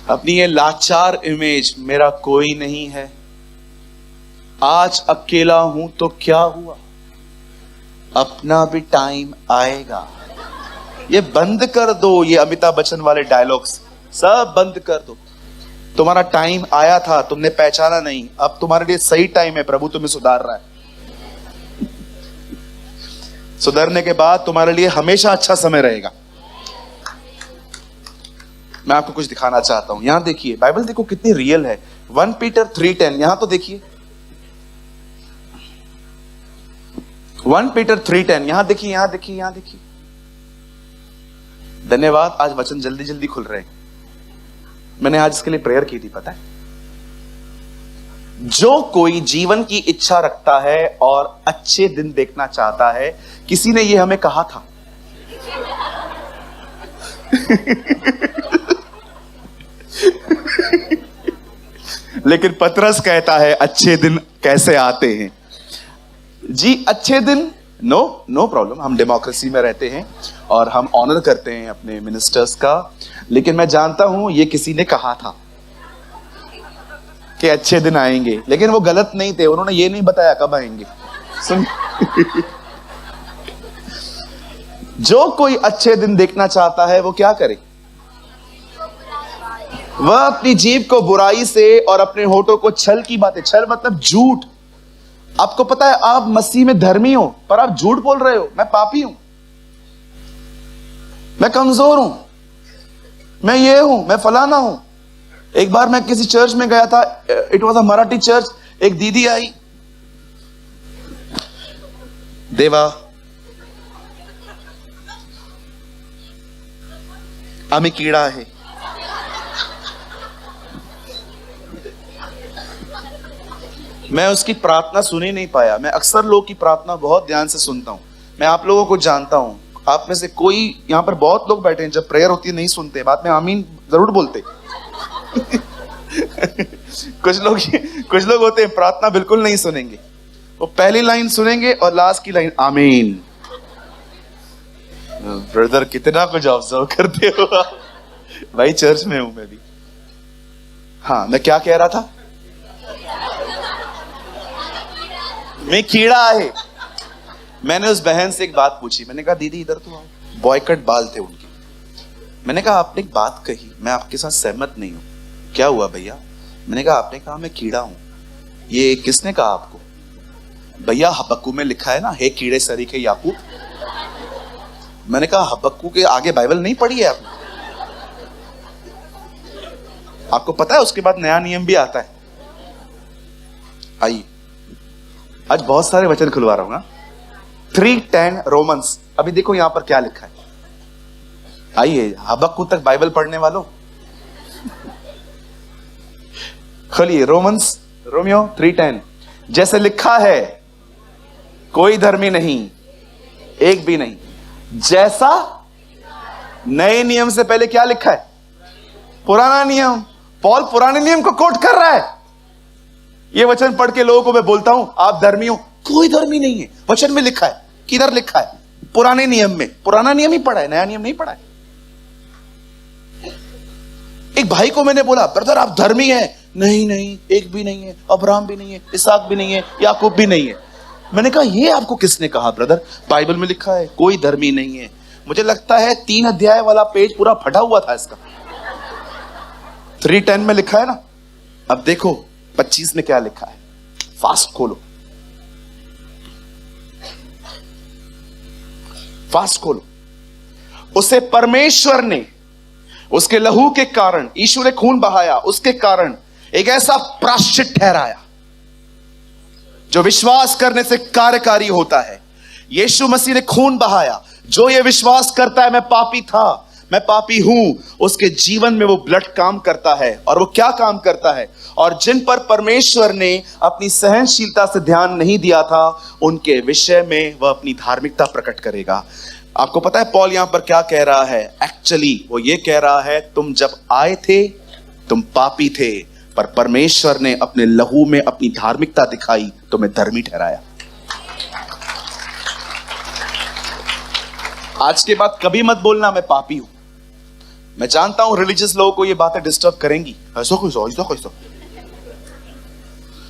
अपनी ये लाचार इमेज, मेरा कोई नहीं है, आज अकेला हूं तो क्या हुआ, अपना भी टाइम आएगा, ये बंद कर दो। ये अमिताभ बच्चन वाले डायलॉग्स सब बंद कर दो। तुम्हारा टाइम आया था, तुमने पहचाना नहीं, अब तुम्हारे लिए सही टाइम है, प्रभु तुम्हें सुधार रहा है। सुधरने के बाद तुम्हारे लिए हमेशा अच्छा समय रहेगा। मैं आपको कुछ दिखाना चाहता हूं, यहां देखिए, बाइबल देखो कितनी रियल है। 1 पीटर 3:10, यहां तो देखिए, 1 पीटर 3:10, यहां देखिए, यहां देखिए, यहां देखिए। धन्यवाद, आज वचन जल्दी जल्दी खुल रहे हैं। मैंने आज इसके लिए प्रेयर की थी, पता है? जो कोई जीवन की इच्छा रखता है और अच्छे दिन देखना चाहता है, किसी ने यह हमें कहा था। लेकिन पतरस कहता है, अच्छे दिन कैसे आते हैं जी? अच्छे दिन, नो प्रॉब्लम, हम डेमोक्रेसी में रहते हैं और हम ऑनर करते हैं अपने मिनिस्टर्स का, लेकिन मैं जानता हूं ये किसी ने कहा था कि अच्छे दिन आएंगे, लेकिन वो गलत नहीं थे, उन्होंने ये नहीं बताया कब आएंगे। सुन, जो कोई अच्छे दिन देखना चाहता है वो क्या करे? वह अपनी जीभ को बुराई से और अपने होठों को छल की बातें, छल मतलब झूठ। आपको पता है आप मसीह में धर्मी हो, पर आप झूठ बोल रहे हो, मैं पापी हूं, मैं कमजोर हूं, मैं ये हूं, मैं फलाना हूं। एक बार मैं किसी चर्च में गया था, it was a Marathi church. एक दीदी आई, देवा आम्ही कीड़ा है। मैं उसकी प्रार्थना सुन ही नहीं पाया। मैं अक्सर लोग की प्रार्थना बहुत ध्यान से सुनता हूं। मैं आप लोगों को जानता हूं, आप में से कोई यहां पर बहुत लोग बैठे हैं जब प्रेयर होती है नहीं सुनते, बाद में आमीन जरूर बोलते। कुछ लोग होते हैं प्रार्थना बिल्कुल नहीं सुनेंगे, वो पहली लाइन सुनेंगे और लास्ट की लाइन आमीन। ब्रदर कितना कुछ ऑब्जर्व करते हो आप। भाई चर्च में हूं मैं भी। हाँ, मैं क्या कह रहा था? मैं कीड़ा है। मैंने उस बहन से एक बात पूछी। मैंने कहा दीदी इधर तो आओ। बॉयकट बाल थे उनके। मैंने कहा आपने एक बात कही, मैं आपके साथ सहमत नहीं हूं। क्या हुआ भैया? मैंने कहा आपने कहा मैं कीड़ा हूं, ये किसने कहा आपको? भैया हबक्कू में लिखा है ना, हे कीड़े सरीखे याकूब। मैंने कहा हबक्कू के आगे बाइबल नहीं पढ़ी है आपने? आपको पता है उसके बाद नया नियम भी आता है। आइए, आज बहुत सारे वचन खुलवा रहा हूं ना। 3:10 रोमन्स। अभी देखो यहां पर क्या लिखा है। आइए, हबक्कू तक बाइबल पढ़ने वालों, खोलिए रोमियो 3:10। जैसे लिखा है, कोई धर्मी नहीं, एक भी नहीं। जैसा नए नियम से पहले क्या लिखा है? पुराना नियम। पॉल पुराने नियम को कोट कर रहा है। ये वचन पढ़ के लोगों को मैं बोलता हूं आप धर्मी हो। कोई धर्मी नहीं है, वचन में लिखा है। किधर लिखा है? पुराने नियम में। पुराना नियम ही पढ़ा है, नया नियम नहीं पढ़ा है। एक भाई को मैंने बोला, ब्रदर आप धर्मी हैं। नहीं नहीं, एक भी नहीं है। अब्राहम भी नहीं है, इसहाक भी नहीं है, याकूब भी नहीं है। मैंने कहा ये आपको किसने कहा? ब्रदर बाइबल में लिखा है कोई धर्मी नहीं है। मुझे लगता है 3 अध्याय वाला पेज पूरा फटा हुआ था इसका। 3:10 में लिखा है ना। अब देखो 25 में क्या लिखा है। फास्ट खोलो, फास्ट खोलो। उसे परमेश्वर ने उसके लहू के कारण, यीशु ने खून बहाया, उसके कारण एक ऐसा प्रायश्चित ठहराया जो विश्वास करने से कार्यकारी होता है। यीशु मसीह ने खून बहाया। जो ये विश्वास करता है मैं पापी था, मैं पापी हूं, उसके जीवन में वो ब्लड काम करता है। और वो क्या काम करता है? और जिन पर परमेश्वर ने अपनी सहनशीलता से ध्यान नहीं दिया था, उनके विषय में वह अपनी धार्मिकता प्रकट करेगा। आपको पता है पॉल यहां पर क्या कह रहा है? एक्चुअली वो ये कह रहा है, तुम जब आए थे तुम पापी थे, पर परमेश्वर ने अपने लहू में अपनी धार्मिकता दिखाई, तुम्हें धर्मी ठहराया। आज के बाद कभी मत बोलना मैं पापी हूं। मैं जानता हूं रिलीजियस लोगों को ये बातें डिस्टर्ब करेंगी। ऐसा कैसा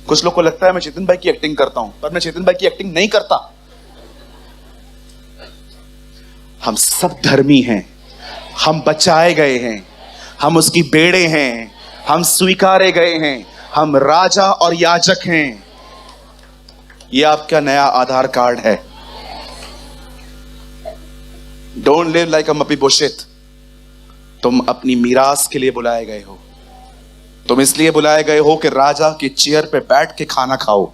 कुछ लोग को लगता है मैं चेतन भाई की एक्टिंग करता हूं, पर मैं चेतन भाई की एक्टिंग नहीं करता। हम सब धर्मी हैं, हम बचाए गए हैं, हम उसकी बेड़े हैं, हम स्वीकारे गए हैं, हम राजा और याजक हैं। यह आपका नया आधार कार्ड है। डोंट लिव लाइक अ मपीबोशेत। तुम अपनी मीरास के लिए बुलाए गए हो। तुम इसलिए बुलाए गए हो कि राजा की चेयर पे बैठ के खाना खाओ।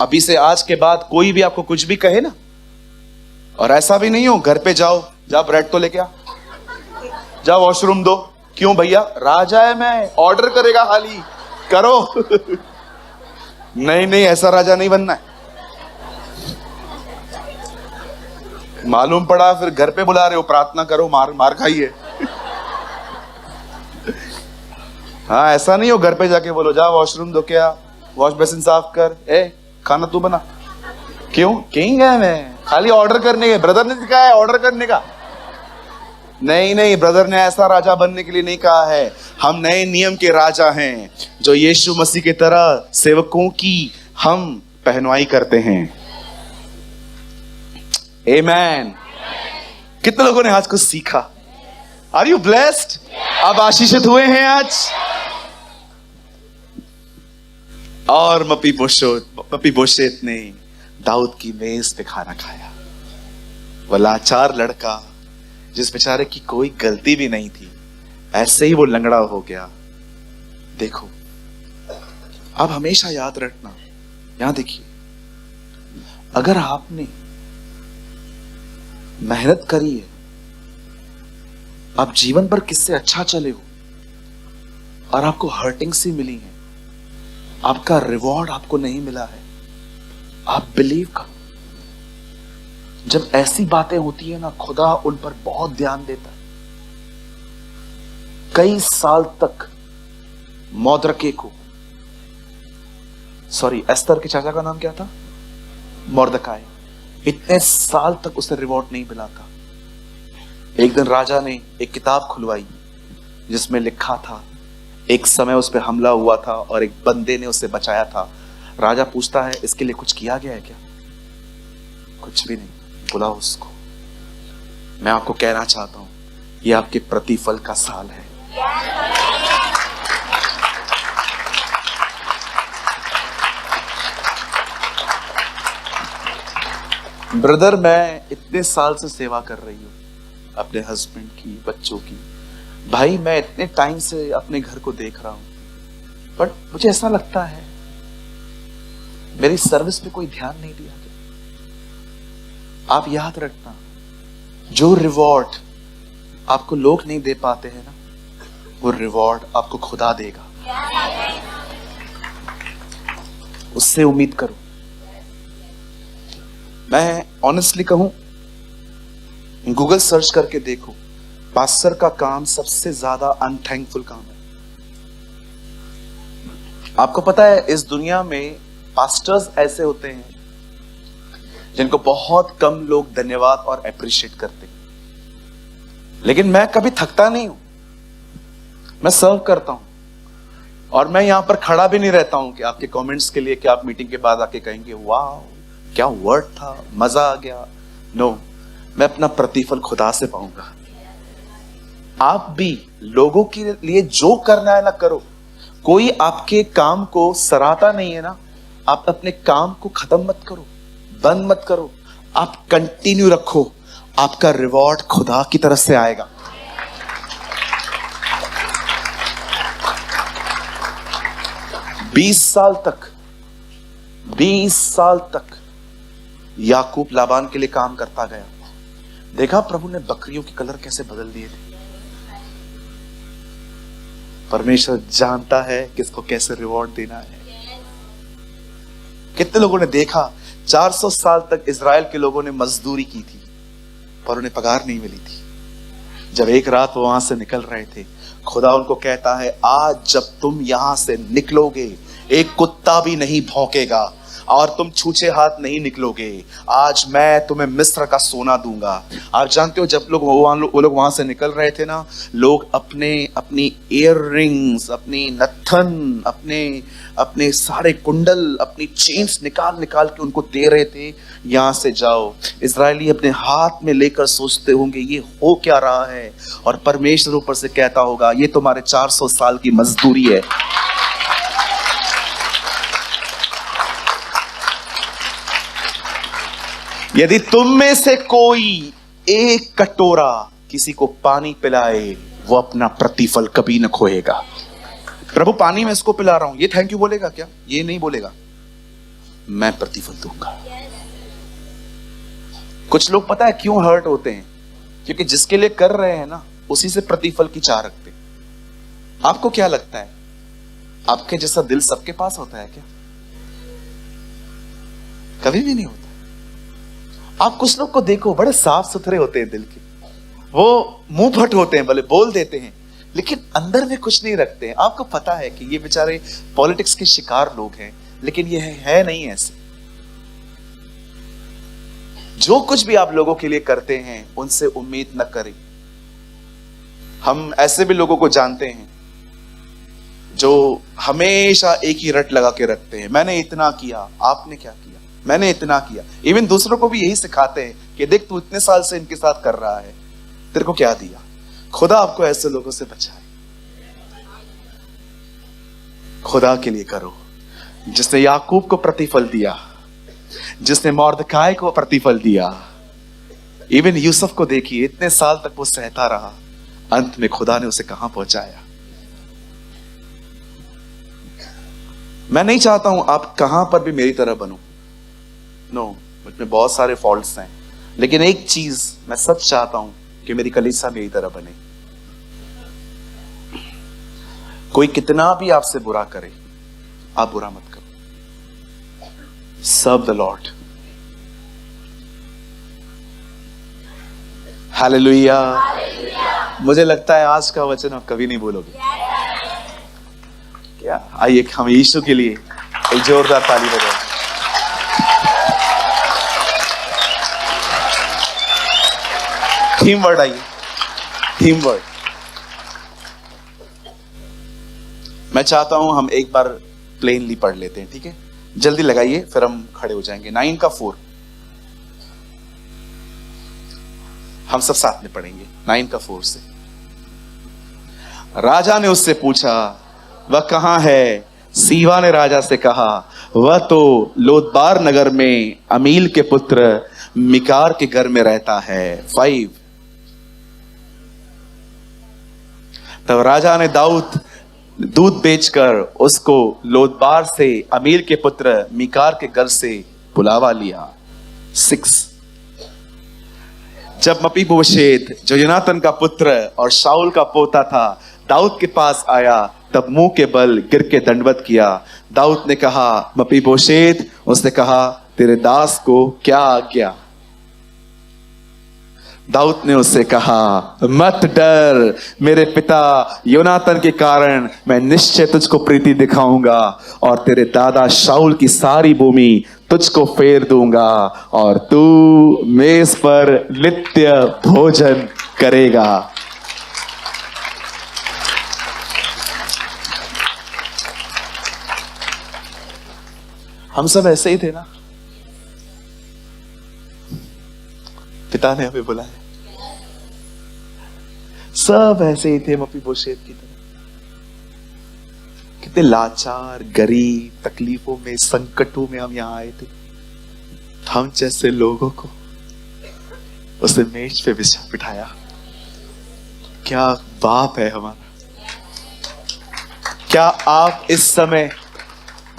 अभी से आज के बाद कोई भी आपको कुछ भी कहे ना, और ऐसा भी नहीं हो घर पे जाओ, जा ब्रेड तो लेके आ, जा वॉशरूम दो। क्यों भैया? राजा है मैं, ऑर्डर करेगा हाली करो। नहीं नहीं, ऐसा राजा नहीं बनना है। मालूम पड़ा फिर घर पे बुला रहे हो, प्रार्थना करो, मार खाइए। हाँ, ऐसा नहीं हो घर पे जाके बोलो जा वॉशरूम दो, क्या वॉश बेसिन साफ कर, खाना तू बना। क्यों? किंग है मैं, खाली ऑर्डर करने के। ब्रदर ने सिखाया है ऑर्डर करने का। नहीं नहीं, ब्रदर ने ऐसा राजा बनने के लिए नहीं कहा है। हम नए नियम के राजा हैं, जो यीशु मसीह की तरह सेवकों की हम पहनवाई करते हैं। आमेन। कितने लोगों ने आज कुछ सीखा? Are you blessed? आप आशीषित हुए हैं आज? और मपीबोशेत ने दाऊद की मेज पे खाना खाया। वह लाचार लड़का जिस बेचारे की कोई गलती भी नहीं थी, ऐसे ही वो लंगड़ा हो गया। देखो, अब हमेशा याद रखना, यहां देखिए, अगर आपने मेहनत करी है, आप जीवन पर किससे अच्छा चले हो और आपको हर्टिंग सी मिली है, आपका रिवॉर्ड आपको नहीं मिला है, आप बिलीव करो, जब ऐसी बातें होती है ना, खुदा उन पर बहुत ध्यान देता है। कई साल तक मौद्रके को, सॉरी, एस्तर के चाचा का नाम क्या था? मोर्दकाई। इतने साल तक उसे रिवॉर्ड नहीं मिला था। एक दिन राजा ने एक किताब खुलवाई जिसमें लिखा था, एक समय उस पर हमला हुआ था और एक बंदे ने उसे बचाया था। राजा पूछता है, इसके लिए कुछ किया गया है क्या? कुछ भी नहीं। बुलाओ उसको। मैं आपको कहना चाहता हूं, यह आपके प्रतिफल का साल है। ब्रदर, मैं इतने साल से सेवा कर रही हूं, अपने हस्बैंड की, बच्चों की। भाई, मैं इतने टाइम से अपने घर को देख रहा हूं, बट मुझे ऐसा लगता है मेरी सर्विस पे कोई ध्यान नहीं दिया गया। आप याद रखना, जो रिवॉर्ड आपको लोग नहीं दे पाते हैं ना, वो रिवॉर्ड आपको खुदा देगा। उससे उम्मीद करो। मैं ऑनेस्टली कहूं, गूगल सर्च करके देखो, पास्टर का काम सबसे ज्यादा अनथैंकफुल काम है। आपको पता है, इस दुनिया में पास्टर्स ऐसे होते हैं जिनको बहुत कम लोग धन्यवाद और अप्रिशिएट करते हैं, लेकिन मैं कभी थकता नहीं हूं। मैं सर्व करता हूं और मैं यहां पर खड़ा भी नहीं रहता हूं कि आपके कमेंट्स के लिए, कि आप मीटिंग के बाद आके कहेंगे वाह क्या वर्ड था, मजा आ गया। नो, मैं अपना प्रतिफल खुदा से पाऊंगा। आप भी लोगों के लिए जो करना है ना करो। कोई आपके काम को सराहता नहीं है ना, आप अपने काम को खत्म मत करो, बंद मत करो, आप कंटिन्यू रखो। आपका रिवॉर्ड खुदा की तरफ से आएगा। बीस साल तक याकूब लाबान के लिए काम करता गया। देखा प्रभु ने बकरियों के कलर कैसे बदल दिए थे। परमेश्वर जानता है किसको कैसे रिवॉर्ड देना है। कितने लोगों ने देखा, 400 साल तक इजराइल के लोगों ने मजदूरी की थी पर उन्हें पगार नहीं मिली थी। जब एक रात वो वहां से निकल रहे थे, खुदा उनको कहता है, आज जब तुम यहां से निकलोगे, एक कुत्ता भी नहीं भौंकेगा और तुम छूछे हाथ नहीं निकलोगे। आज मैं तुम्हें मिस्र का सोना दूंगा। आप जानते हो, जब वो लोग वहां से निकल रहे थे ना, लोग अपनी ईयर रिंग्स, अपनी नथन, अपने सारे कुंडल, अपनी चेन्स निकाल के उनको दे रहे थे, यहां से जाओ। इजरायली अपने हाथ में लेकर सोचते होंगे ये हो क्या रहा है, और परमेश्वर ऊपर से कहता होगा, ये तुम्हारे 400 साल की मजदूरी है। यदि तुम में से कोई एक कटोरा किसी को पानी पिलाए, वो अपना प्रतिफल कभी न खोएगा। प्रभु, पानी में इसको पिला रहा हूं, ये थैंक यू बोलेगा क्या? ये नहीं बोलेगा, मैं प्रतिफल दूंगा। कुछ लोग पता है क्यों हर्ट होते हैं? क्योंकि जिसके लिए कर रहे हैं ना, उसी से प्रतिफल की चाह रखते हैं। आपको क्या लगता है, आपके जैसा दिल सबके पास होता है क्या? कभी भी नहीं होता। आप कुछ लोग को देखो, बड़े साफ सुथरे होते हैं दिल के, वो मुंह फट होते हैं, भले बोल देते हैं, लेकिन अंदर में कुछ नहीं रखते हैं। आपको पता है कि ये बेचारे पॉलिटिक्स के शिकार लोग हैं, लेकिन ये है नहीं ऐसे। जो कुछ भी आप लोगों के लिए करते हैं, उनसे उम्मीद न करें। हम ऐसे भी लोगों को जानते हैं जो हमेशा एक ही रट लगा के रखते हैं, मैंने इतना किया, आपने क्या किया, मैंने इतना किया। इवन दूसरों को भी यही सिखाते हैं कि देख, तू इतने साल से इनके साथ कर रहा है, तेरे को क्या दिया। खुदा आपको ऐसे लोगों से बचाए। खुदा के लिए करो, जिसने याकूब को प्रतिफल दिया, जिसने मोर्दकाई को प्रतिफल दिया। इवन यूसुफ को देखिए, इतने साल तक वो सहता रहा, अंत में खुदा ने उसे कहां पहुंचाया। मैं नहीं चाहता हूं आप कहां पर भी मेरी तरह बनो, नो, मुझ में बहुत सारे फॉल्ट्स हैं, लेकिन एक चीज मैं सच चाहता हूं कि मेरी कलीसिया मेरी तरह बने। कोई कितना भी आपसे बुरा करे, आप बुरा मत करो। Serve the Lord. हालेलुया। मुझे लगता है आज का वचन आप कभी नहीं भूलोगे। क्या? आइए हम यीशु के लिए एक जोरदार ताली बजाएं। थीम वर्ड आइए, थीम वर्ड। मैं चाहता हूं हम एक बार प्लेनली पढ़ लेते हैं, ठीक है? जल्दी लगाइए, फिर हम खड़े हो जाएंगे। 9 का 4 हम सब साथ में पढ़ेंगे। 9 का 4 से। राजा ने उससे पूछा, वह कहां है? सीवा ने राजा से कहा, वह तो लोदबार नगर में अमील के पुत्र मिकार के घर में रहता है। 5। तब राजा ने दूध बेचकर उसको लोदबार से अमील के पुत्र मिकार के घर से बुलावा लिया। 6। जब मपीबोशेत जो योनातन का पुत्र और शाऊल का पोता था दाऊद के पास आया, तब मुंह के बल गिर के दंडवत किया। दाऊद ने कहा, मपीबोशेत। उसने कहा, तेरे दास को क्या आज्ञा? दाऊद ने उससे कहा, मत डर, मेरे पिता योनातन के कारण मैं निश्चय तुझको प्रीति दिखाऊंगा और तेरे दादा शाऊल की सारी भूमि तुझको फेर दूंगा और तू मेज पर नित्य भोजन करेगा। हम सब ऐसे ही थे ना? पिता ने हमें बुलाया, सब ऐसे ही थे मपीबोशेत की तरह। कितने लाचार, गरीब, तकलीफों में, संकटों में हम यहां आए थे। हम जैसे लोगों को उसने मेज पे बिठाया। क्या बाप है हमारा। क्या आप इस समय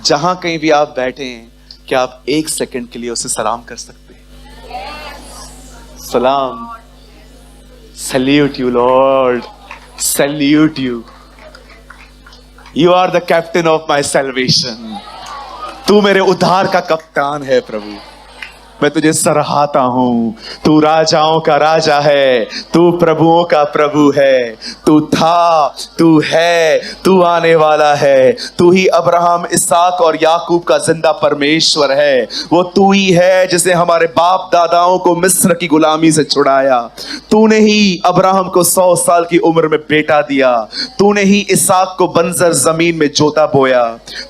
जहां कहीं भी आप बैठे हैं, क्या आप एक सेकंड के लिए उसे सलाम कर सकते हैं? सलाम। Salute you Lord, salute you. You are the captain of my salvation. तू मेरे उद्धार का कप्तान है प्रभु। मैं तुझे सराहता हूं। तू राजाओं का राजा है, तू प्रभुओं का प्रभु है। तू था, तू है, तू आने वाला है। तू ही अब्राहम, इसहाक और याकूब का जिंदा परमेश्वर है। वो तू ही है जिसने हमारे बाप दादाओं को मिस्र की गुलामी से छुड़ाया। तूने ही अब्राहम को 100 साल की उम्र में बेटा दिया। तूने ही इसहाक को बंजर जमीन में जोता बोया।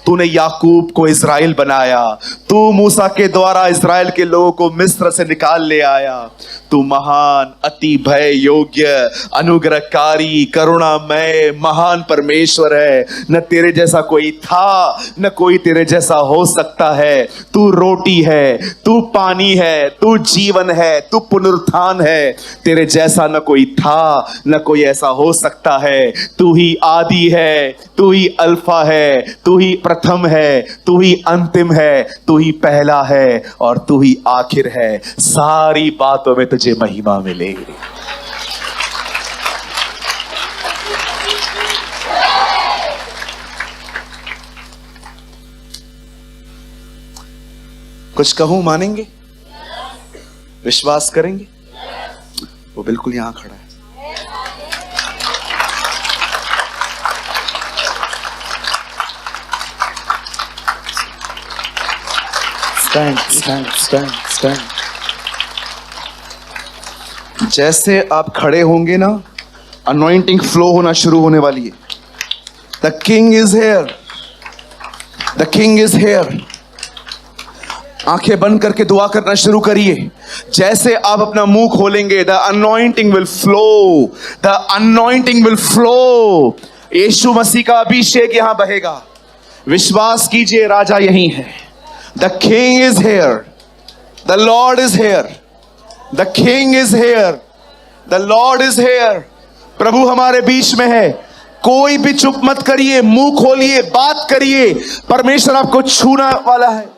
तूने याकूब को इस्राएल बनाया। तू मूसा के द्वारा इस्राएल के लोगों को मिस्र से निकाल ले आया। तू महान, अति भय योग्य, अनुग्रहकारी, करुणामय, महान परमेश्वर है। न तेरे जैसा कोई था, न कोई तेरे जैसा हो सकता है। तू रोटी है, तू पानी है, तू जीवन है, तू पुनरुत्थान है। तेरे जैसा न कोई था, न कोई ऐसा हो सकता है। तू ही आदि है, तू ही अल्फा है, तू ही प्रथम है, तू ही अंतिम है, तू ही पहला है और तू ही आखिर है। सारी बातों में तुझे महिमा मिलेगी। कुछ कहूं मानेंगे? विश्वास करेंगे? वो बिल्कुल यहां खड़ा है। Stand, stand, stand, stand. जैसे आप खड़े होंगे ना, अनॉइंटिंग फ्लो होना शुरू होने वाली है। The king is here, the king is hair. आंखें बंद करके दुआ करना शुरू करिए। जैसे आप अपना मुंह खोलेंगे, the anointing will flow, the anointing will flow. यीशु मसीह का अभिषेक यहां बहेगा। विश्वास कीजिए, राजा यहीं है। The king is here, the Lord is here, the king is here, the Lord is here. प्रभु हमारे बीच में है। कोई भी चुप मत करिए, मुंह खोलिए, बात करिए। परमेश्वर आपको छूने वाला है।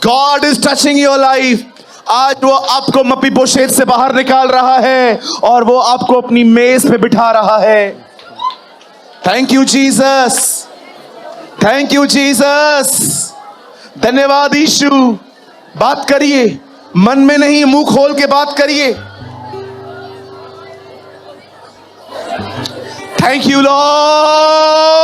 God is touching your life. आज वो आपको मपीबोशेत से बाहर निकाल रहा है और वो आपको अपनी मेज पे बिठा रहा है। Thank you Jesus, thank you Jesus. धन्यवाद यीशु। बात करिए, मन में नहीं, मुंह खोल के बात करिए। Thank you Lord.